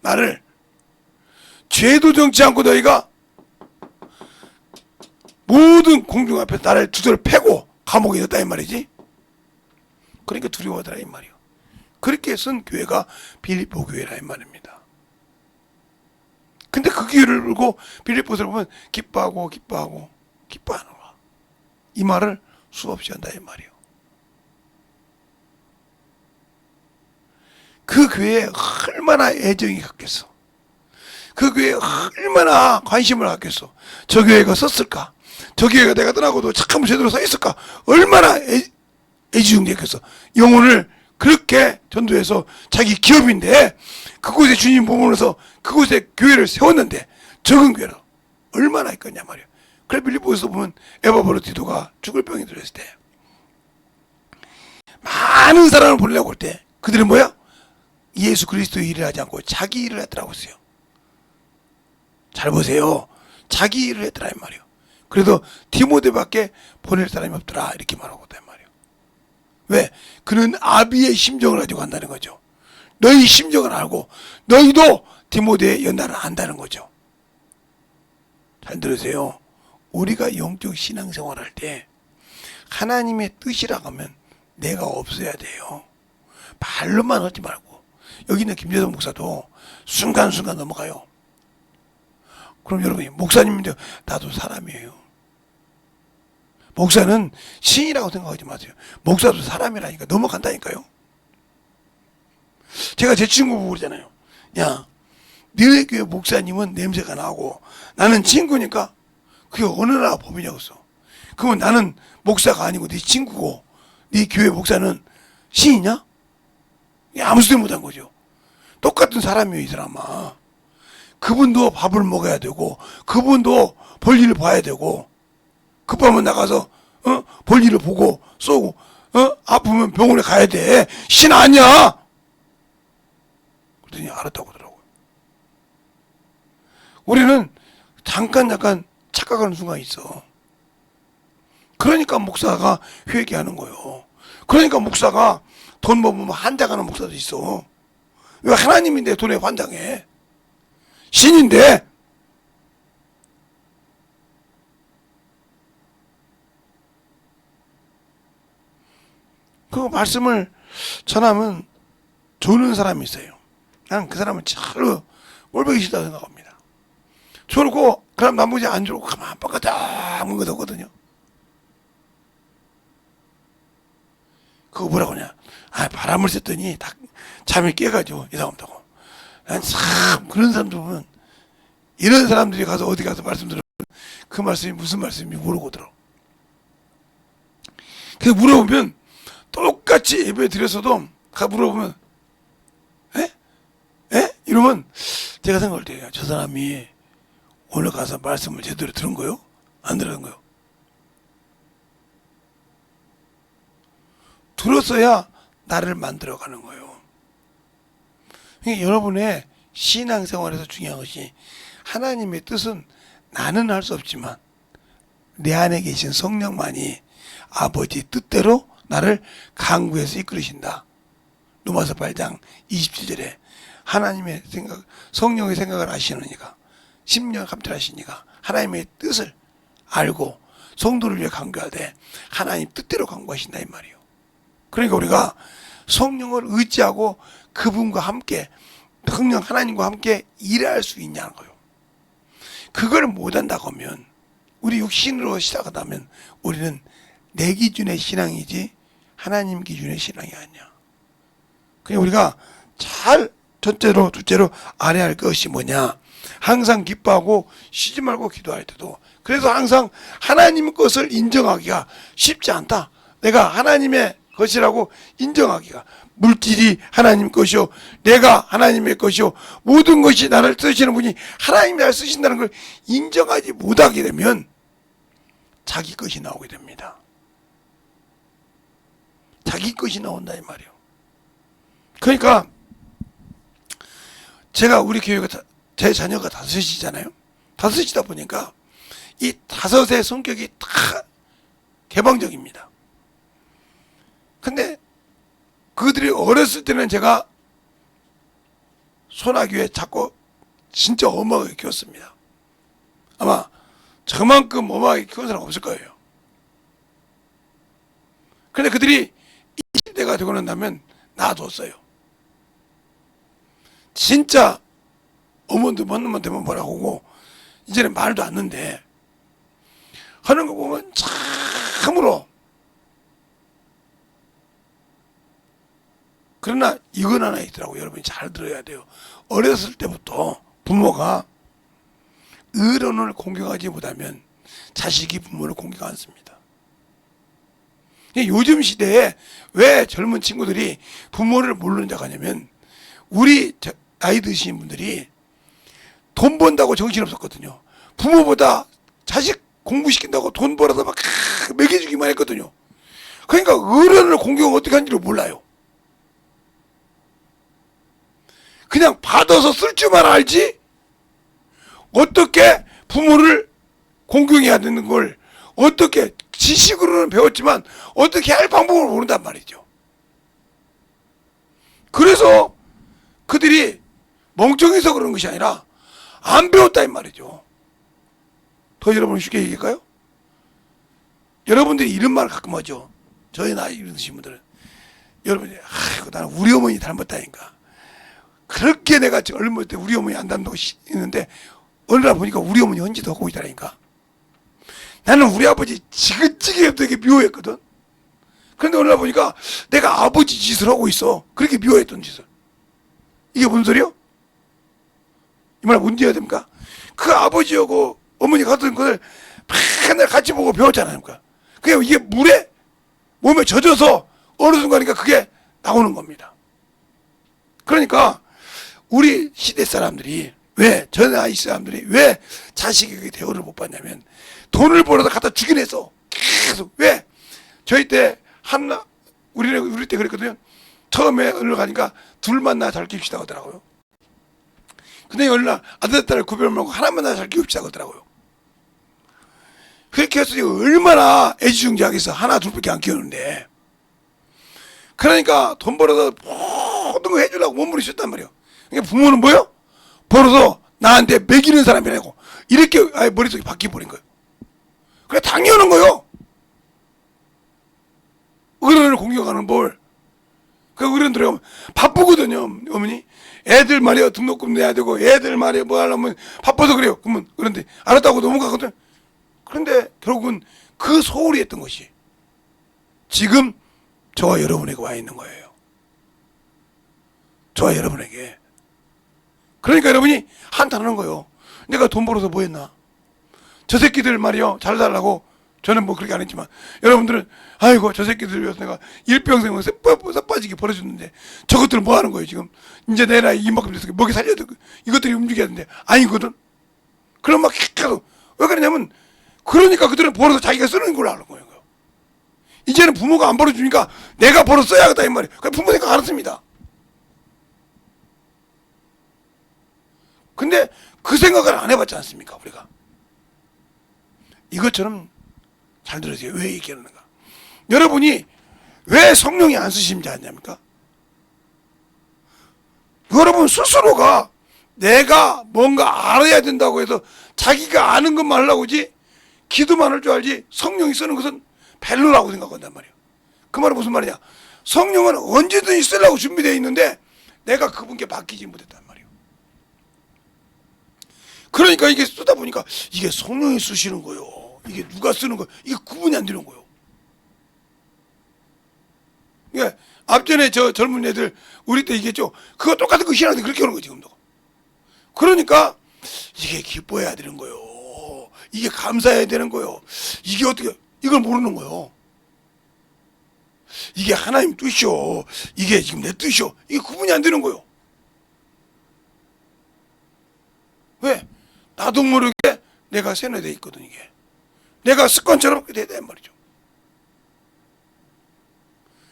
나를 죄도 정치 않고 너희가 모든 공중 앞에 나를 두드려 패고 감옥에 넣었다 이 말이지. 그러니까 두려워하더라 이 말이에요. 그렇게 쓴 교회가 빌립보 교회라 이 말입니다. 근데 그 교회를 보고 빌립보서를 보면 기뻐하는 거야. 이 말을 수없이 한다 이 말이에요. 그 교회에 얼마나 애정이 갔겠어. 그 교회에 얼마나 관심을 갖겠어. 저 교회가 썼을까? 저 교회가 내가 떠나고도 착하면 제대로 서 있을까? 얼마나 애지중지했겠어. 영혼을 그렇게 전도해서 자기 기업인데 그곳에 주님 보면서 그곳에 교회를 세웠는데 적은 교회로 얼마나 있겠냐 말이야. 그래 빌립보에서 보면 에바브로디도가 죽을 병이 들었을 때 많은 사람을 보내려고 할 때 그들은 뭐야? 예수 그리스도의 일을 하지 않고 자기 일을 했더라고 했어요. 잘 보세요. 자기 일을 했더라 이 말이에요. 그래서 디모데밖에 보낼 사람이 없더라 이렇게 말하고 있단 말이에요. 왜? 그는 아비의 심정을 가지고 간다는 거죠. 너희 심정을 알고 너희도 디모데의 연단을 안다는 거죠. 잘 들으세요. 우리가 영적 신앙생활할 때 하나님의 뜻이라고 하면 내가 없어야 돼요. 말로만 하지 말고. 여기 있는 김재동 목사도 순간순간 넘어가요. 그럼 여러분이 목사님인데 나도 사람이에요. 목사는 신이라고 생각하지 마세요. 목사도 사람이라니까 넘어간다니까요. 제가 제 친구 보고 그러잖아요. 야, 너네 교회 목사님은 냄새가 나고 나는 친구니까 그게 어느 나라 법이냐고 써. 그러면 나는 목사가 아니고 네 친구고 네 교회 목사는 신이냐? 아무 소리 못한 거죠. 똑같은 사람이에요 이 사람아. 그분도 밥을 먹어야 되고 그분도 볼일을 봐야 되고 급하면 나가서 볼일을 보고 쏘고 아프면 병원에 가야 돼. 신 아니야. 그랬더니 알았다고 하더라고요. 우리는 잠깐 착각하는 순간이 있어. 그러니까 목사가 회개하는 거예요. 그러니까 목사가 돈 먹으면 환장하는 목사도 있어. 왜? 하나님인데 돈에 환장해. 신인데. 그 말씀을 전하면 조는 사람이 있어요. 난 그 사람은 차로 꼴보기 싫다고 생각합니다. 졸고 그럼 나머지 안 졸고 가만 뻑가닥 먹은 것도 없거든요. 그거 뭐라고 하냐. 바람을 쐈더니 딱 잠이 깨가지고 이상합다고. 난 참 그런 사람들 보면 이런 사람들이 가서 어디 가서 말씀 들으면 그 말씀이 무슨 말씀인지 모르고 들어. 그래서 물어보면 똑같이 예배 드렸어도 가 물어보면 에? 이러면 제가 생각할 때 저 사람이 오늘 가서 말씀을 제대로 들은 거요? 안 들은 거요? 들었어야 나를 만들어가는 거예요. 그러니까 여러분의 신앙생활에서 중요한 것이 하나님의 뜻은 나는 할 수 없지만 내 안에 계신 성령만이 아버지 뜻대로 나를 강구해서 이끌으신다. 로마서 8장 27절에 하나님의 생각, 성령의 생각을 아시느니가 심령 감찰하시니가 하나님의 뜻을 알고 성도를 위해 강구하되 하나님 뜻대로 강구하신다 이 말이에요. 그러니까 우리가 성령을 의지하고 그분과 함께 성령 하나님과 함께 일할 수 있냐는 거예요. 그걸 못한다고 하면 우리 육신으로 시작하다면 우리는 내 기준의 신앙이지 하나님 기준의 신앙이 아니야. 그냥 우리가 잘 첫째로 둘째로 알아야 할 것이 뭐냐. 항상 기뻐하고 쉬지 말고 기도할 때도 그래서 항상 하나님 것을 인정하기가 쉽지 않다. 내가 하나님의 것이라고 인정하기가 물질이 하나님 것이요 내가 하나님의 것이요 모든 것이 나를 쓰시는 분이 하나님이 나를 쓰신다는 걸 인정하지 못하게 되면 자기 것이 나오게 됩니다. 자기 것이 나온다 이 말이에요. 그러니까 제가 우리 교회가 제 자녀가 다섯이잖아요. 다섯이다 보니까 이 다섯의 성격이 다 개방적입니다. 근데 그들이 어렸을 때는 제가 소나기에 자꾸 진짜 엄하게 키웠습니다. 아마 저만큼 엄하게 키운 사람 없을 거예요. 근데 그들이 20대가 되고 난다면 놔뒀어요. 진짜 어머니도 뭔 놈만 되면 뭐라고 하고 이제는 말도 않는데 하는 거 보면 참으로. 그러나 이건 하나 있더라고요. 여러분이 잘 들어야 돼요. 어렸을 때부터 부모가 어른을 공경하지 못하면 자식이 부모를 공경 않습니다. 요즘 시대에 왜 젊은 친구들이 부모를 모르는 자가 냐면 우리 나이 드신 분들이 돈 번다고 정신없었거든요. 부모보다 자식 공부시킨다고 돈 벌어서 막 먹여주기만 했거든요. 그러니까 어른을 공경 어떻게 하는지를 몰라요. 그냥 받아서 쓸 줄만 알지 어떻게 부모를 공경해야 되는 걸 어떻게 지식으로는 배웠지만 어떻게 할 방법을 모른단 말이죠. 그래서 그들이 멍청해서 그런 것이 아니라 안 배웠다 이 말이죠. 더 여러분 쉽게 얘기할까요? 여러분들이 이런 말을 가끔 하죠. 저희 나이 이러신 분들은 여러분이 아이고 나는 우리 어머니 닮았다니까. 그렇게 내가 젊을 때 우리 어머니 안 닮다고 했는데 어느 날 보니까 우리 어머니 헌지도 하고 있다니까. 나는 우리 아버지 지긋지긋 되게 미워했거든. 그런데 어느 날 보니까 내가 아버지 짓을 하고 있어. 그렇게 미워했던 짓을. 이게 무슨 소리요? 이 말 뭔지 해야 됩니까? 그 아버지하고 어머니가 하던 것을 맨날 같이 보고 배웠잖아요. 그게 이게 물에 몸에 젖어서 어느 순간이니까 그게 나오는 겁니다. 그러니까 우리 시대 사람들이 왜, 저 나이 사람들이 왜 자식에게 대우를 못 받냐면 돈을 벌어서 갖다 주긴 해서 계속. 왜? 저희 때 우리 때 그랬거든요. 처음에 어느 가니까 둘만 나 잘 키웁시다 하더라고요. 근데 어느 날 아들, 딸을 구별 말고 하나만 나 잘 키웁시다 하더라고요. 그렇게 해서 얼마나 애지중지하겠어. 하나, 둘밖에 안 키우는데. 그러니까 돈 벌어서 모든 거 해주려고 몸부림쳤단 말이에요. 그러니까 부모는 뭐요? 벌어서 나한테 먹이는 사람이라고. 이렇게 아예 머릿속에 바뀌어버린 거예요. 그래, 당연한 거요. 어른을 공격하는 뭘. 그 어른들이 바쁘거든요, 어머니. 애들 말이야, 등록금 내야 되고, 애들 말이야, 뭐 하려면 바빠서 그래요. 그러면, 그런데, 알았다고 넘어가거든. 그런데 결국은 그 소홀히 했던 것이 지금 저와 여러분에게 와 있는 거예요. 저와 여러분에게. 그러니까 여러분이 한탄하는 거예요. 내가 돈 벌어서 뭐 했나? 저 새끼들 말이요, 잘 살라고. 저는 뭐 그렇게 안 했지만 여러분들은 아이고 저 새끼들 위해서 내가 일평생을 쎄빠지게 벌어줬는데 저것들은 뭐 하는 거예요 지금. 이제 내 나이 이만큼 돼서 먹이 살려야 되고 이것들이 움직여야 되는데 아니거든. 그럼 막 계속 왜 그러냐면 그러니까 그들은 벌어서 자기가 쓰는 걸로 아는 거예요. 이제는 부모가 안 벌어주니까 내가 벌어 써야겠다 이 말이에요. 그러니까 부모 생각 안 했습니다. 근데 그 생각을 안 해봤지 않습니까 우리가. 이것처럼 잘 들으세요. 왜 얘기하는가? 여러분이 왜 성령이 안 쓰심지 아냐니까? 여러분 스스로가 내가 뭔가 알아야 된다고 해서 자기가 아는 것만 하려고 하지 기도만 할 줄 알지 성령이 쓰는 것은 벨로라고 생각한단 말이에요. 그 말은 무슨 말이냐? 성령은 언제든지 쓰려고 준비되어 있는데 내가 그분께 맡기지 못했단 말이에요. 그러니까 이게 쓰다 보니까 이게 성령이 쓰시는 거예요. 이게 누가 쓰는 거 이게 구분이 안 되는 거예요. 그러니까 앞전에 저 젊은 애들 우리 때 얘기했죠. 그거 똑같은 거 희한한데 그렇게 하는 거지 지금도. 그러니까 이게 기뻐해야 되는 거예요. 이게 감사해야 되는 거예요. 이게 어떻게 이걸 모르는 거예요. 이게 하나님 뜻이요. 이게 지금 내 뜻이요. 이게 구분이 안 되는 거예요. 왜? 나도 모르게 내가 세뇌되어 있거든 이게. 내가 습관처럼 그렇게 돼야 된단 말이죠.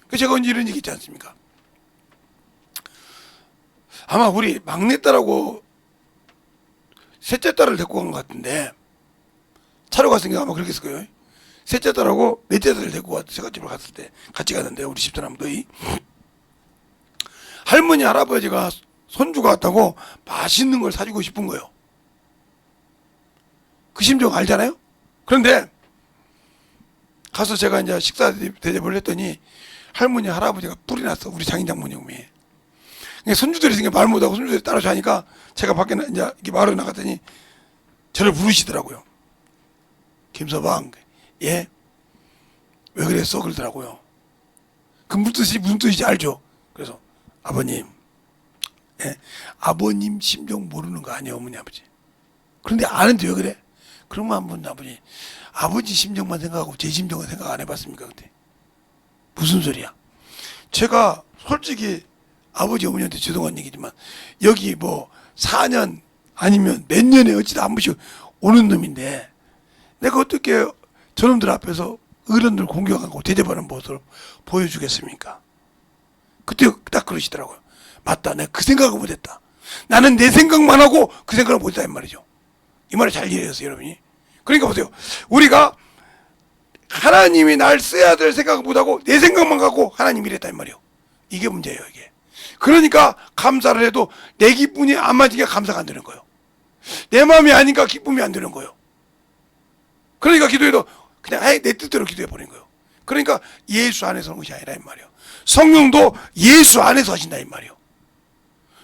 그래서 제가 언제 이런 얘기 있지 않습니까? 아마 우리 막내딸하고 셋째 딸을 데리고 간 것 같은데, 차로 갔으니까 아마 그렇게 했을 거예요. 셋째 딸하고 넷째 딸을 데리고 와서 제갓집을 갔을 때 같이 갔는데, 우리 집사람들이 할머니 할아버지가 손주가 왔다고 맛있는 걸 사주고 싶은 거예요. 그 심정 알잖아요. 그런데 가서 제가 이제 식사 대접을 했더니 할머니 할아버지가 뿔이 났어. 우리 장인 장모님이. 손주들이 있으니까 말 못하고 손주들이 따라서 하니까 제가 밖에 이제 이렇게 말을 나갔더니 저를 부르시더라고요. 김서방, 예? 왜 그랬어? 그러더라고요. 그 무슨 뜻인지 알죠? 그래서 아버님, 예? 아버님 심정 모르는 거 아니에요, 어머니 아버지. 그런데 아는데 왜 그래? 그러면 한번 아버지 심정만 생각하고 제 심정은 생각 안 해봤습니까? 그때 무슨 소리야? 제가 솔직히 아버지 어머니한테 죄송한 얘기지만 여기 뭐 4년 아니면 몇 년에 어찌다 한 번씩 오는 놈인데 내가 어떻게 저놈들 앞에서 어른들 공격하고 대접하는 모습을 보여주겠습니까? 그때 딱 그러시더라고요. 맞다, 내가 그 생각을 못했다. 나는 내 생각만 하고 그 생각을 못했다, 이 말이죠. 이 말을 잘 이해해서 여러분이. 그러니까 보세요. 우리가 하나님이 날 써야 될 생각을 못하고 내 생각만 갖고 하나님 이랬다, 이 말이요. 이게 문제예요, 이게. 그러니까 감사를 해도 내 기쁨이 안 맞으니까 감사가 안 되는 거예요. 내 마음이 아니니까 기쁨이 안 되는 거예요. 그러니까 기도해도 그냥 내 뜻대로 기도해 버린 거예요. 그러니까 예수 안에서 하는 것이 아니라 이 말이에요. 성령도 예수 안에서 하신다 이 말이에요.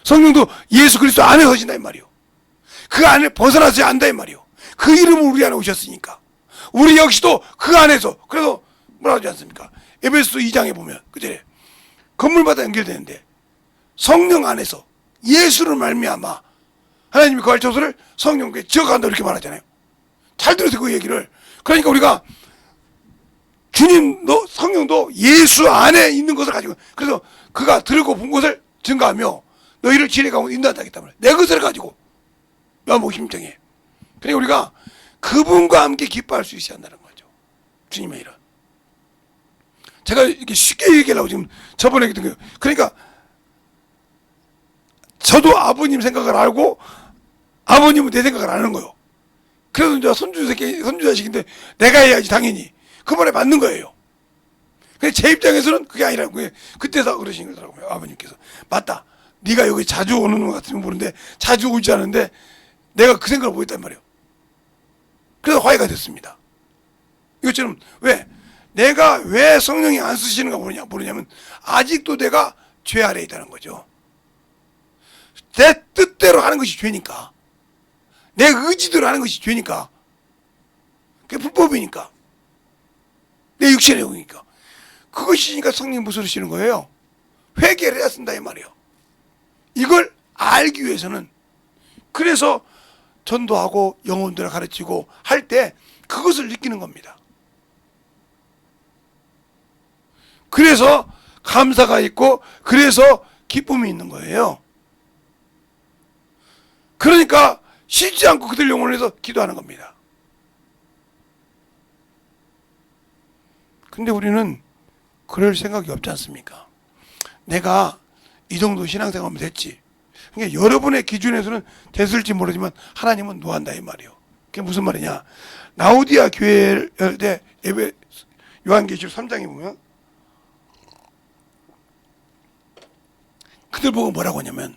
성령도 예수 그리스도 안에서 하신다 이 말이에요. 그 안에 벗어나지 않는다 이 말이에요. 그 이름을 우리 안에 오셨으니까 우리 역시도 그 안에서. 그래서 뭐라 하지 않습니까? 에베소 2장에 보면 그제 건물마다 연결되는데 성령 안에서 예수를 말미암아 하나님이 거할 처소를 성령께 지어간다 이렇게 말하잖아요. 잘 들으세요 그 얘기를. 그러니까 우리가 주님도 성령도 예수 안에 있는 것을 가지고, 그래서 그가 들고 본 것을 증가하며 너희를 진리 가운데 인도한다 하기 때문에 내 것을 가지고 여모심정해. 그러니까 우리가 그분과 함께 기뻐할 수 있어야 한다는 거죠. 주님의 일은. 제가 이렇게 쉽게 얘기하려고 지금 저번에 얘기했던 거예요. 그러니까 저도 아버님 생각을 알고 아버님은 내 생각을 아는 거예요. 그래서 이제 손주 자식인데 내가 해야지 당연히. 그 말에 맞는 거예요. 근데 제 입장에서는 그게 아니라고. 그때서 그러신 거더라고요. 아버님께서. 맞다. 네가 여기 자주 오는 것 같으면 모르는데 자주 오지 않은데 내가 그 생각을 못했단 말이에요. 그래서 화해가 됐습니다. 이것처럼 내가 왜 성령이 안 쓰시는가 모르냐면 아직도 내가 죄 아래에 있다는 거죠. 내 뜻대로 하는 것이 죄니까. 내 의지대로 하는 것이 죄니까. 그게 불법이니까. 내 육신의 영이니까. 그것이니까 성령 못 쓰시는 거예요. 회개를 해야 쓴다 이 말이에요. 이걸 알기 위해서는 그래서 전도하고 영혼들을 가르치고 할 때 그것을 느끼는 겁니다. 그래서 감사가 있고 그래서 기쁨이 있는 거예요. 그러니까 쉬지 않고 그들 영혼을 위해서 기도하는 겁니다. 근데 우리는 그럴 생각이 없지 않습니까? 내가 이 정도 신앙생활하면 됐지. 그러니까 여러분의 기준에서는 됐을지 모르지만 하나님은 노한다 이 말이에요. 그게 무슨 말이냐? 라오디아 교회 때 요한계시록 3장에 보면 그들 보고 뭐라고 하냐면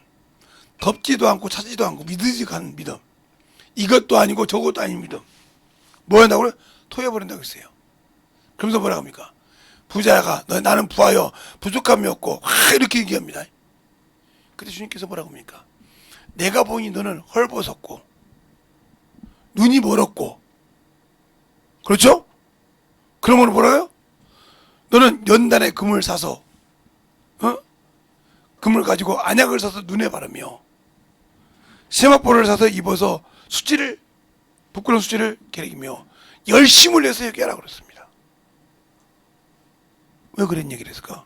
덥지도 않고 차지도 않고 믿으지도 않은 믿음. 이것도 아니고 저것도 아닌 믿음. 뭐 한다고 그래? 토해버린다고 했어요. 그러면서 뭐라고 합니까? 부자가 나는 부하여 부족함이 없고 이렇게 얘기합니다. 그때 주님께서 뭐라고 합니까? 내가 보니 너는 헐벗었고 눈이 멀었고 그렇죠? 그러면 뭐라고요? 너는 연단에 금을 사서 금을 가지고 안약을 사서 눈에 바르며 세마포를 사서 입어서 부끄러운 수치를 게리며 열심을 내서 얘기하라 그랬습니다. 왜 그런 얘기를 했을까?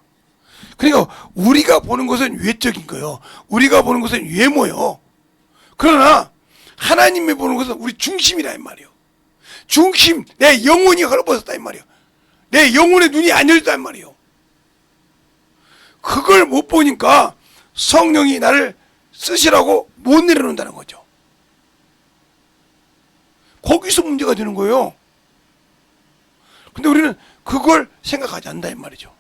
그러니까 우리가 보는 것은 외적인 거예요. 우리가 보는 것은 외모요. 그러나 하나님이 보는 것은 우리 중심이라 이 말이에요. 중심, 내 영혼이 헐벗었다 이 말이에요. 내 영혼의 눈이 안 열렸다 이 말이에요. 그걸 못 보니까 성령이 나를 쓰시라고 못 내려놓는다는 거죠. 거기서 문제가 되는 거예요. 근데 우리는 그걸 생각하지 않는다 이 말이죠.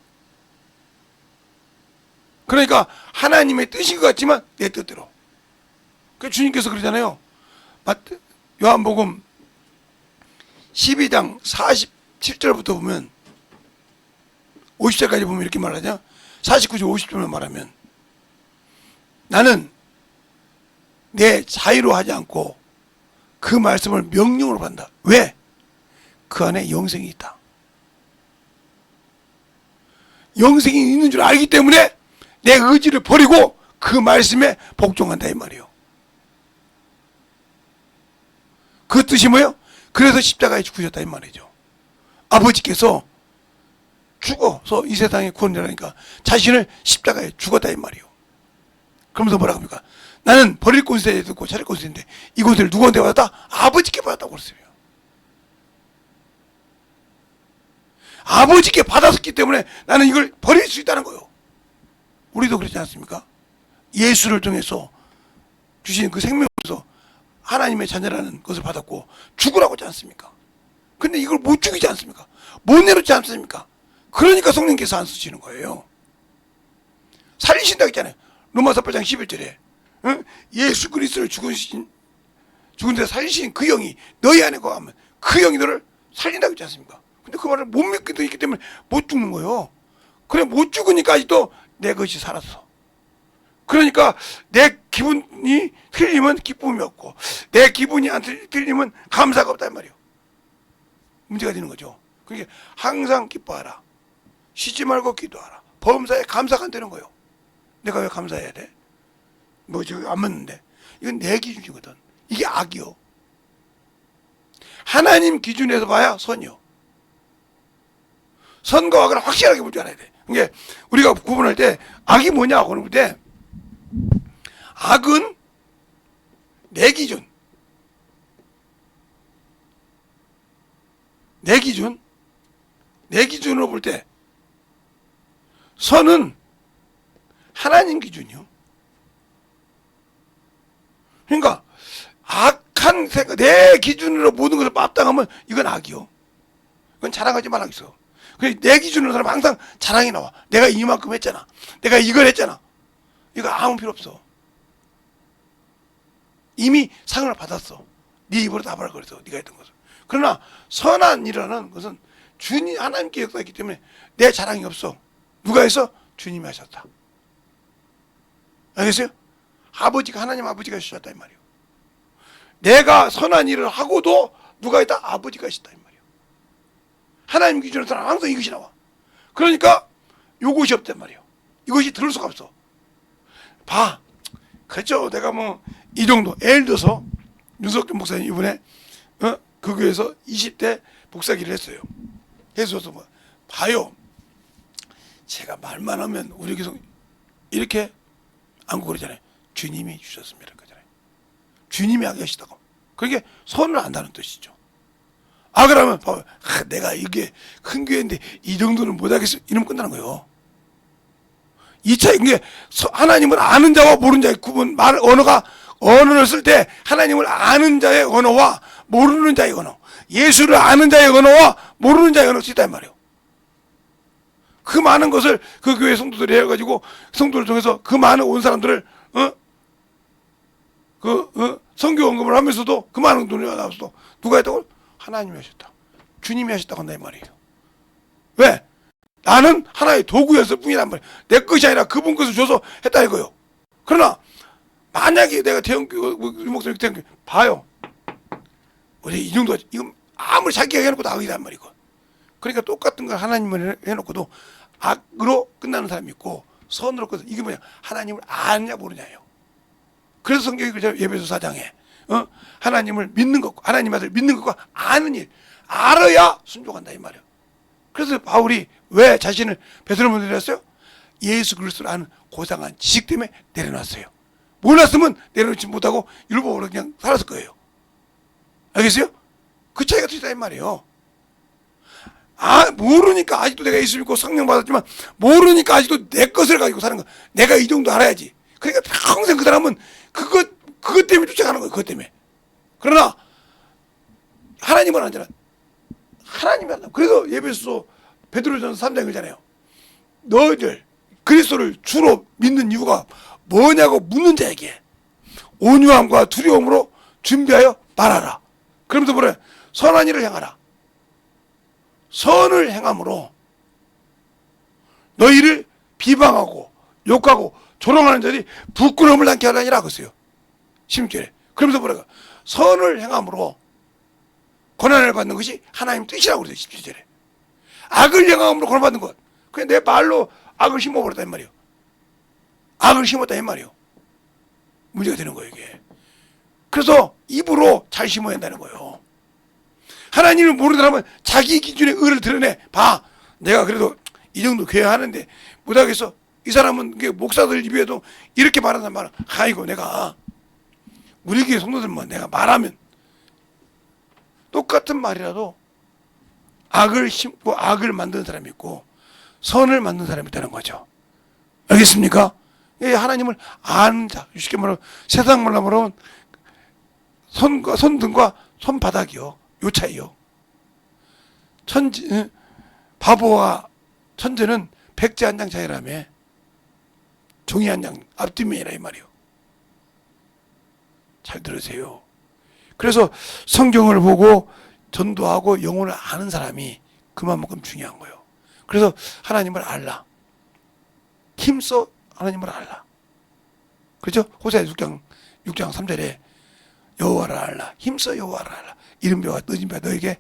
그러니까 하나님의 뜻인 것 같지만 내 뜻대로. 그 주님께서 그러잖아요. 요한복음 12장 47절부터 보면 50절까지 보면 이렇게 말하냐. 49절 50절만 말하면 나는 내 자유로 하지 않고 그 말씀을 명령으로 받는다. 왜? 그 안에 영생이 있다. 영생이 있는 줄 알기 때문에 내 의지를 버리고 그 말씀에 복종한다 이 말이에요. 그 뜻이 뭐예요? 그래서 십자가에 죽으셨다 이 말이죠. 아버지께서 죽어서 이 세상에 구원자라니까 자신을 십자가에 죽었다 이 말이에요. 그러면서 뭐라고 합니까? 나는 버릴 곳에 있고 차릴 곳에 있는데 이곳을 누구한테 받았다? 아버지께 받았다고 그랬어요. 아버지께 받았기 때문에 나는 이걸 버릴 수 있다는 거예요. 우리도 그렇지 않습니까? 예수를 통해서 주신 그 생명에서 하나님의 자녀라는 것을 받았고 죽으라고 하지 않습니까? 근데 이걸 못 죽이지 않습니까? 못 내놓지 않습니까? 그러니까 성령께서 안 쓰시는 거예요. 살리신다고 했잖아요. 로마서 8장 11절에 예수 그리스도를 죽은 데 살리신 그 영이 너희 안에 거하면 그 영이 너를 살린다고 했지 않습니까? 근데 그 말을 못 믿게 되기 때문에 못 죽는 거예요. 그래 못 죽으니까 아직도 내 것이 살았어. 그러니까 내 기분이 틀리면 기쁨이 없고 내 기분이 안 틀리면 감사가 없단 말이에요. 문제가 되는 거죠. 그러니까 항상 기뻐하라. 쉬지 말고 기도하라. 범사에 감사가 안 되는 거예요. 내가 왜 감사해야 돼? 뭐 저기 안 맞는데. 이건 내 기준이거든. 이게 악이요. 하나님 기준에서 봐야 선이요. 선과 악을 확실하게 볼 줄 알아야 돼. 그러니까 우리가 구분할 때 악이 뭐냐고 그럴 때 악은 내 기준, 내 기준으로 볼 때 선은 하나님 기준이요. 그러니까 악한 생각, 내 기준으로 모든 것을 마땅하면 이건 악이요. 이건 자랑하지 말라고 있어. 내 기준으로 사람 항상 자랑이 나와. 내가 이만큼 했잖아. 내가 이걸 했잖아. 이거 아무 필요 없어. 이미 상을 받았어. 네 입으로 다 말할 그랬어. 네가 했던 것을. 그러나 선한 일이라는 것은 주님 하나님께 역사했기 때문에 내 자랑이 없어. 누가 해서? 주님이 하셨다. 알겠어요? 아버지가 하나님 아버지가 하셨다 이 말이에요. 내가 선한 일을 하고도 누가 했다? 아버지가 하셨다 이 말이에요. 하나님 기준으로는 항상 이것이 나와. 그러니까 요것이 없단 말이에요. 이것이 들을 수가 없어. 봐. 그렇죠. 내가 뭐 이 정도. 예를 들어서 윤석준 목사님 이번에 그 교회에서 20대 복사기를 했어요. 해서 뭐 봐요. 제가 말만 하면 우리 계속 이렇게 안고 그러잖아요. 주님이 주셨습니다. 그러잖아요. 주님이 하게 하시다고. 그게 선을 안다는 뜻이죠. 아 그러면 봐봐. 내가 이게 큰 교회인데 이 정도는 못하겠어. 이러면 끝나는 거예요. 이 차이 이게 하나님을 아는 자와 모르는 자의 구분 말 언어를 쓸 때 하나님을 아는 자의 언어와 모르는 자의 언어, 예수를 아는 자의 언어와 모르는 자의 언어를 쓰다 이 말이에요. 그 많은 것을 그 교회 성도들이 해가지고 성도를 통해서 그 많은 온 사람들을 선교 언급을 하면서도 그 많은 돈이 나와서도 누가 했다고? 하나님이 하셨다. 주님이 하셨다고 한다 이 말이에요. 왜? 나는 하나의 도구였을 뿐이란 말이에요. 내 것이 아니라 그분 것을 줘서 했다 이거요. 그러나 만약에 내가 태영교 목사님 태영교 봐요. 우리 이 정도 이건 아무리 자기가 해놓고도 악이란 말이고. 그러니까 똑같은 걸 하나님을 해놓고도 악으로 끝나는 사람이 있고 선으로 끝나는 이게 뭐냐? 하나님을 아느냐 모르냐예요. 그래서 성경이 그렇죠. 예배소 4장에 하나님을 믿는 것과 하나님 아들 믿는 것과 아는 일 알아야 순종한다 이 말이에요. 그래서 바울이 왜 자신을 베드로로 내렸어요? 예수 그리스도를 아는 고상한 지식 때문에 내려놨어요. 몰랐으면 내려놓지 못하고 율법으로 그냥 살았을 거예요. 알겠어요? 그 차이가 있다 이 말이에요. 모르니까 아직도 내가 예수 믿고 성령 받았지만 모르니까 아직도 내 것을 가지고 사는 거. 내가 이 정도 알아야지. 그러니까 평생 그 사람은 그것 때문에 쫓아가는 거예요. 그것 때문에. 그러나 하나님은 아니잖아. 하나님이 한다. 그래서 예배소 베드로전서 3장이잖아요. 너희들 그리스도를 주로 믿는 이유가 뭐냐고 묻는 자에게 온유함과 두려움으로 준비하여 말하라. 그러면서 뭐래? 선한 일을 행하라. 선을 행함으로 너희를 비방하고 욕하고 조롱하는 자들이 부끄러움을 낳게 하려니라 그랬어요. 16절에. 그러면서 뭐래요? 선을 행함으로 고난을 받는 것이 하나님 뜻이라고 그랬어요. 17절에. 악을 행함으로 고난 받는 것. 그냥 내 말로 악을 심어버렸다 이 말이에요. 악을 심었다 이 말이에요. 문제가 되는 거예요 이게. 그래서 입으로 잘 심어야 한다는 거예요. 하나님을 모르는 사람은 자기 기준의 의를 드러내. 봐, 내가 그래도 이 정도 교회 하는데 못하겠어. 이 사람은 목사들 입에도 이렇게 말하는 말은 아이고 내가 우리 교회 성도들만 내가 말하면 똑같은 말이라도 악을 심고 악을 만드는 사람이 있고 선을 만드는 사람이 있다는 거죠. 알겠습니까? 하나님을 아는 자, 쉽게 말하면 세상 말로 말하면 손등과 손바닥이요. 요 차이요. 바보와 천재는 백제 한 장 차이라며. 종이 한 장 앞뒤면이라 이 말이요. 잘 들으세요. 그래서 성경을 보고 전도하고 영혼을 아는 사람이 그만큼 중요한 거예요. 그래서 하나님을 알라. 힘써 하나님을 알라. 그렇죠? 호세아 6장 3절에 여호와를 알라. 힘써 여호와를 알라. 이른 배와 늦은 배 너에게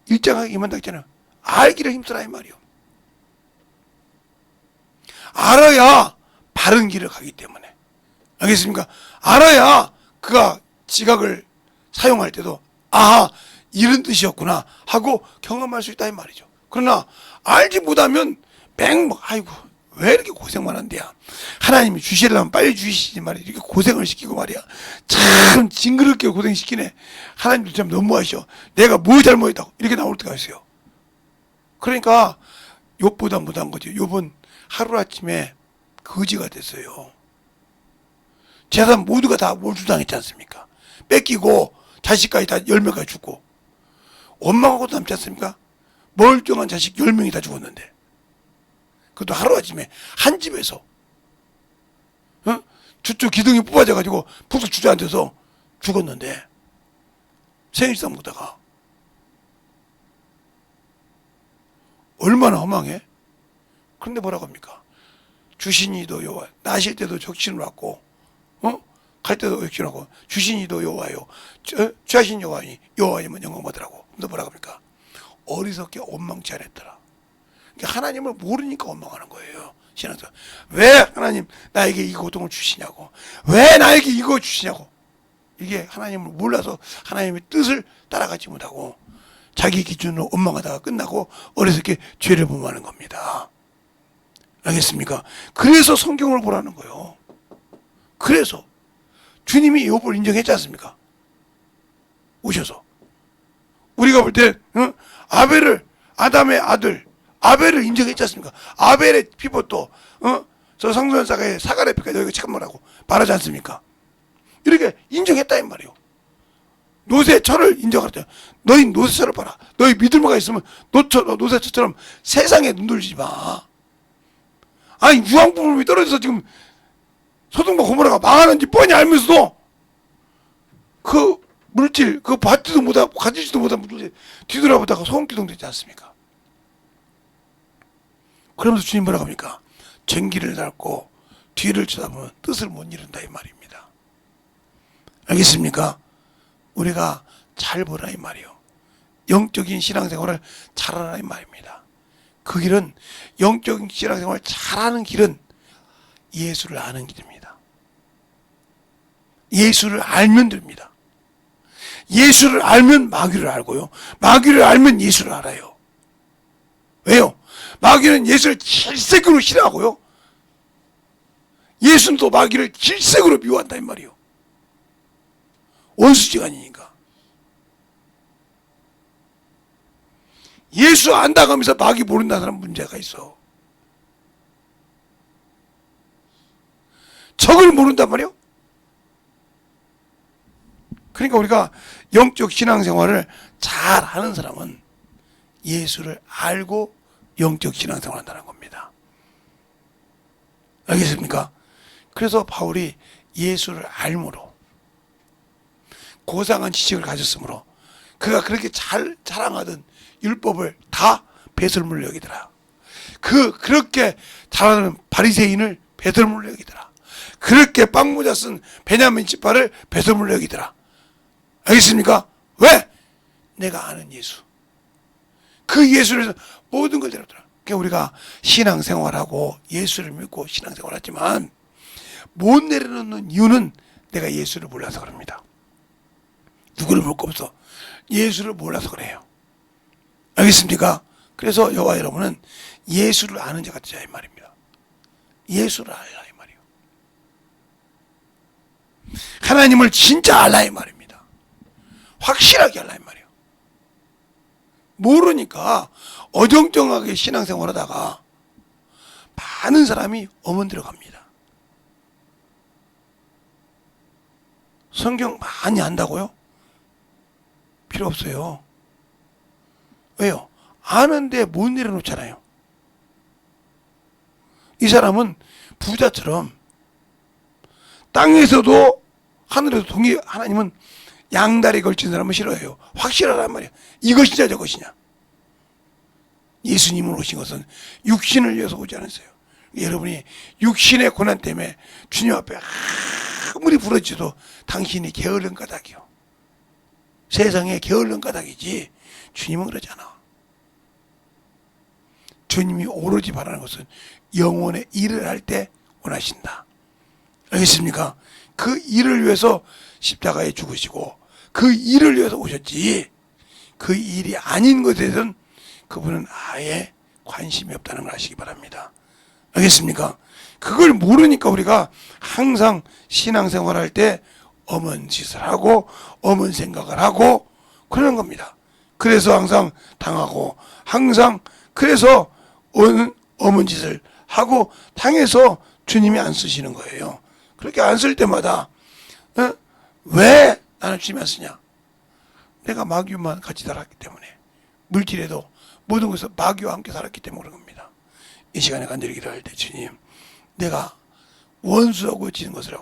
일정하게 임한다 했잖아요. 알기를 힘쓰라 이 말이요. 알아야 바른 길을 가기 때문에. 알겠습니까? 알아야 그가 지각을 사용할 때도 아 이런 뜻이었구나 하고 경험할 수 있다 이 말이죠. 그러나 알지 못하면 아이고 왜 이렇게 고생만 한대야. 하나님이 주시려면 빨리 주시지 말이야. 이렇게 고생을 시키고 말이야. 참 징그럽게 고생시키네. 하나님도 참 너무하셔. 내가 뭐 잘못했다고 이렇게 나올 때가 있어요. 그러니까 욥보다 못한 거죠. 욥은 하루아침에 거지가 됐어요. 재산 모두가 다 몰수당했지 않습니까? 뺏기고 자식까지 다 10명까지 죽고 원망하고도 남지 않습니까? 멀쩡한 자식 10명이 다 죽었는데 그것도 하루아침에 한 집에서 저쪽 기둥이 뽑아져가지고 푹 주저앉아서 죽었는데 생일상 먹다가 얼마나 허망해? 그런데 뭐라고 합니까? 주신이도 여호와 나실 때도 적신을 왔고 갈 때도 적신을 하고 주신이도 여호와요 취하신 여호와니 여호와님은 영광 받으라고. 근데 뭐라고 합니까? 어리석게 원망치 않았더라. 그러니까 하나님을 모르니까 원망하는 거예요. 신앙에서 왜 하나님 나에게 이 고통을 주시냐고, 왜 나에게 이거 주시냐고. 이게 하나님을 몰라서 하나님의 뜻을 따라가지 못하고 자기 기준으로 원망하다가 끝나고 어리석게 죄를 범하는 겁니다. 알겠습니까? 그래서 성경을 보라는 거예요. 그래서 주님이 욥을 인정했지 않습니까? 오셔서 우리가 볼 때 아담의 아들 아벨을 인정했지 않습니까? 아벨의 피부도 저 성소연사가의 사과의 피까지 너희가 참으라고 말하지 않습니까? 이렇게 인정했다 이 말이에요. 노새철을 인정하랬다. 너희 노새철을 봐라. 너희 믿음가 있으면 노새철처럼 세상에 눈돌리지 마. 아니 유황부름이 떨어져서 지금 소돔과 고모라가 망하는지 뻔히 알면서도 그 물질 그거 받지도 못하고 가지지도 못한 물질 뒤돌아보다가 소음기둥 되지 않습니까? 그러면서 주님 뭐라고 합니까? 전기를 닳고 뒤를 쳐다보면 뜻을 못 이룬다 이 말입니다. 알겠습니까? 우리가 잘 보라 이 말이요. 영적인 신앙생활을 잘하라 이 말입니다. 그 길은 영적인 신앙생활을 잘하는 길은 예수를 아는 길입니다. 예수를 알면 됩니다. 예수를 알면 마귀를 알고요. 마귀를 알면 예수를 알아요. 왜요? 마귀는 예수를 질색으로 싫어하고요. 예수는 또 마귀를 질색으로 미워한다 이 말이요. 원수지간이니까. 예수 안다고 하면서 마귀 모른다는 사람 문제가 있어. 적을 모른단 말이요. 그러니까 우리가 영적 신앙생활을 잘 하는 사람은 예수를 알고 영적 신앙생활을 한다는 겁니다. 알겠습니까? 그래서 바울이 예수를 알므로, 고상한 지식을 가졌으므로 그가 그렇게 잘 자랑하던 율법을 다 배설물로 여기더라. 그렇게 잘하는 바리새인을 배설물로 여기더라. 그렇게 빵모자 쓴 베냐민 지파를 배설물로 여기더라. 알겠습니까? 왜? 내가 아는 예수. 그 예수를 모든 걸 데려더라. 그러니까 우리가 신앙생활하고 예수를 믿고 신앙생활하지만 못 내려놓는 이유는 내가 예수를 몰라서 그럽니다. 누구를 볼 거 없어. 예수를 몰라서 그래요. 알겠습니까? 그래서 여호와 여러분은 예수를 아는 자가 되자 이 말입니다. 예수를 알라 이 말이에요. 하나님을 진짜 알라 이 말입니다. 확실하게 알라 이 말이에요. 모르니까 어정쩡하게 신앙생활하다가 많은 사람이 어머니로 갑니다. 성경 많이 안다고요? 필요 없어요. 왜요? 아는데 못 내려놓잖아요. 이 사람은 부자처럼 땅에서도 하늘에서 하나님은 양다리 걸친 사람은 싫어해요. 확실하란 말이에요. 이것이냐 저것이냐. 예수님을 오신 것은 육신을 위해서 오지 않았어요. 여러분이 육신의 고난 때문에 주님 앞에 아무리 부러지도 당신이 게으른 까닭이요. 세상에 게으른 까닭이지 주님은 그러지 않아. 주님이 오로지 바라는 것은 영혼의 일을 할 때 원하신다. 알겠습니까? 그 일을 위해서 십자가에 죽으시고 그 일을 위해서 오셨지, 그 일이 아닌 것에 대해서는 그분은 아예 관심이 없다는 걸 아시기 바랍니다. 알겠습니까? 그걸 모르니까 우리가 항상 신앙생활할 때 엄한 짓을 하고 엄한 생각을 하고 그러는 겁니다. 그래서 항상 당하고 항상 그래서 엄한 짓을 하고 당해서 주님이 안 쓰시는 거예요. 그렇게 안 쓸 때마다 왜 나는 주님이 안 쓰냐? 내가 마귀만 같이 살았기 때문에, 물질에도 모든 것에서 마귀와 함께 살았기 때문에 그런 겁니다. 이 시간에 간절히 기도할 때 주님, 내가 원수하고 지는 것을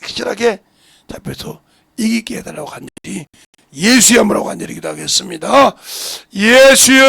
확실하게 잡혀서 이기게 해달라고 간절히 예수의 이름으로 간절히 기도하겠습니다. 예수여!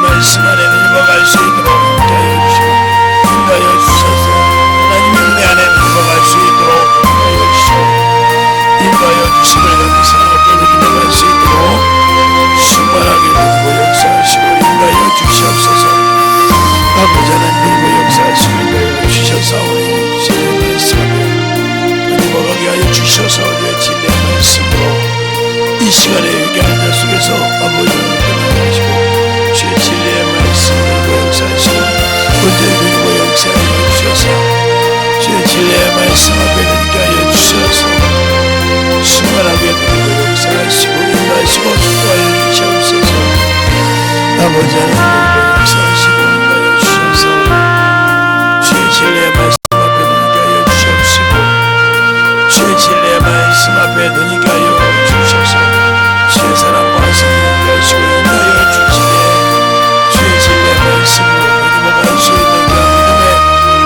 말씀 안에 넘어갈 수 있도록 시간에 얘기하는 자 속에서 아버지를 떠나가시고 주의 진리의 말씀을 역사하시고 온전히 누리고 역사하여 주셔서 주의 진리의 말씀 앞에 누리게 하여 주셔서 수많하게 누리고 역사하시고 인도하시고 축복하여 주시옵소서. 아버지 하나님 역사하시고 인도하여 주셔서 주의 진리의 말씀 앞에 누리게 하여 주시옵시고 주의 진리의 말씀 앞에 누리게 하여 주셔서 주의 사랑과 성령을 하시고 인도하여 주시되 주의 진리의 말씀으로 믿음을 수 있는 그 믿음의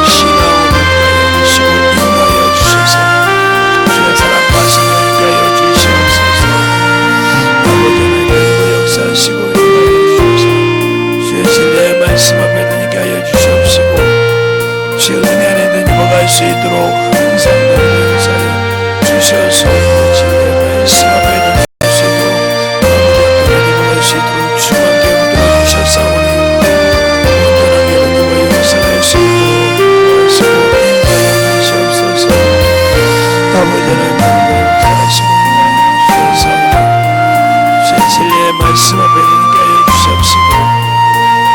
신앙을 하여 주시고 인도하여 주셔서 주의 사랑과 성령을 하여 주시옵소서. 아버지 하나님 역사하시고 인도하여 주셔서 주의 진리의 말씀 앞에 누리게 하여 주시옵시고 주의 은혜 안에 누리고 수 있도록 항상 너희를 역사하여 주셔서 진리의 말씀 앞에 말씀 앞에 누리게 하여 주시옵시고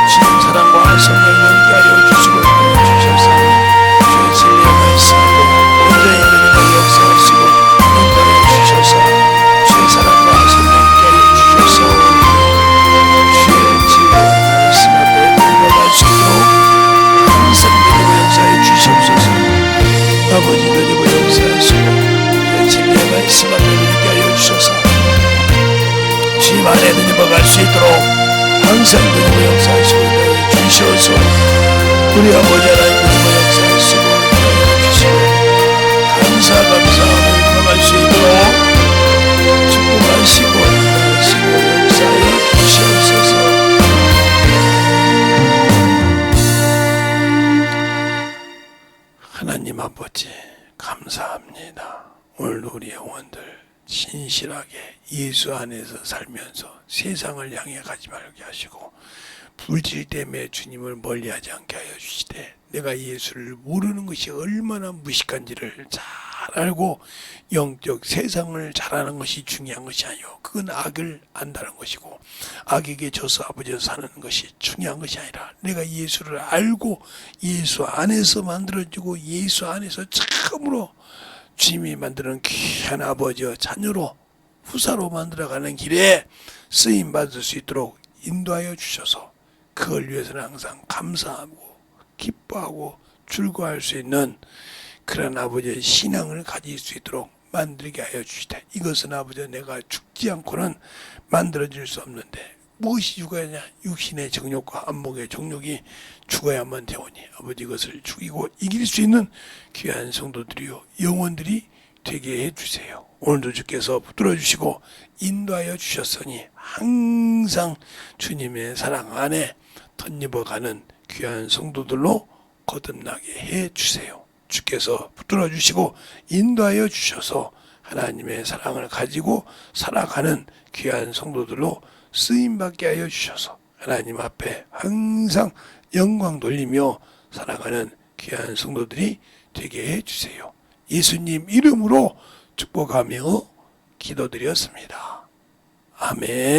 주의 사랑과 성령을 누리게 하여 주시고 주셔서 주의 진리의 말씀 앞에 온전히 누리고 역사하시고 인도하여 주셔서 주의 사랑과 성령을 누리게 하여 주셔서 주의 진리의 말씀 앞에 누려갈 수 있도록 항상 누리고 역사하여 주시옵소서. 아버지 누리고 역사하시고 주의 진리의 말씀 앞에 누리게 하여 주셔서 주님 안에 누리고 수 있도록 항상 누리고 역사하시고 인도하여 주시옵소서. 우리 아버지 하나님 누리고 역사하시고 인도하여 주시고 감사하며 누리고 수 있도록 축복하시고 인도하시고 역사하여 주시옵소서. 하나님 아버지 감사합니다. 오늘도 우리 영혼들 신실하게 예수 안에서 살면서 세상을 향해 가지 말게 하시고 불질 때문에 주님을 멀리하지 않게 하여 주시되 내가 예수를 모르는 것이 얼마나 무식한지를 잘 알고 영적 세상을 잘 아는 것이 중요한 것이 아니요 그건 악을 안다는 것이고 악에게 져서 아버지로 사는 것이 중요한 것이 아니라 내가 예수를 알고 예수 안에서 만들어지고 예수 안에서 처음으로 주님이 만드는 귀한 아버지와 자녀로 후사로 만들어가는 길에 쓰임받을 수 있도록 인도하여 주셔서 그걸 위해서는 항상 감사하고 기뻐하고 즐거워할 수 있는 그런 아버지의 신앙을 가질 수 있도록 만들게 하여 주시되 이것은 아버지 내가 죽지 않고는 만들어질 수 없는데 무엇이 죽어야냐 육신의 정욕과 안목의 정욕이 죽어야만 되오니 아버지 이것을 죽이고 이길 수 있는 귀한 성도들이요 영혼들이 되게 해주세요. 오늘도 주께서 붙들어 주시고 인도하여 주셨으니 항상 주님의 사랑 안에 덧입어가는 귀한 성도들로 거듭나게 해주세요. 주께서 붙들어 주시고 인도하여 주셔서 하나님의 사랑을 가지고 살아가는 귀한 성도들로 쓰임받게 하여 주셔서 하나님 앞에 항상 영광 돌리며 살아가는 귀한 성도들이 되게 해주세요. 예수님 이름으로 축복하며 기도드렸습니다. 아멘.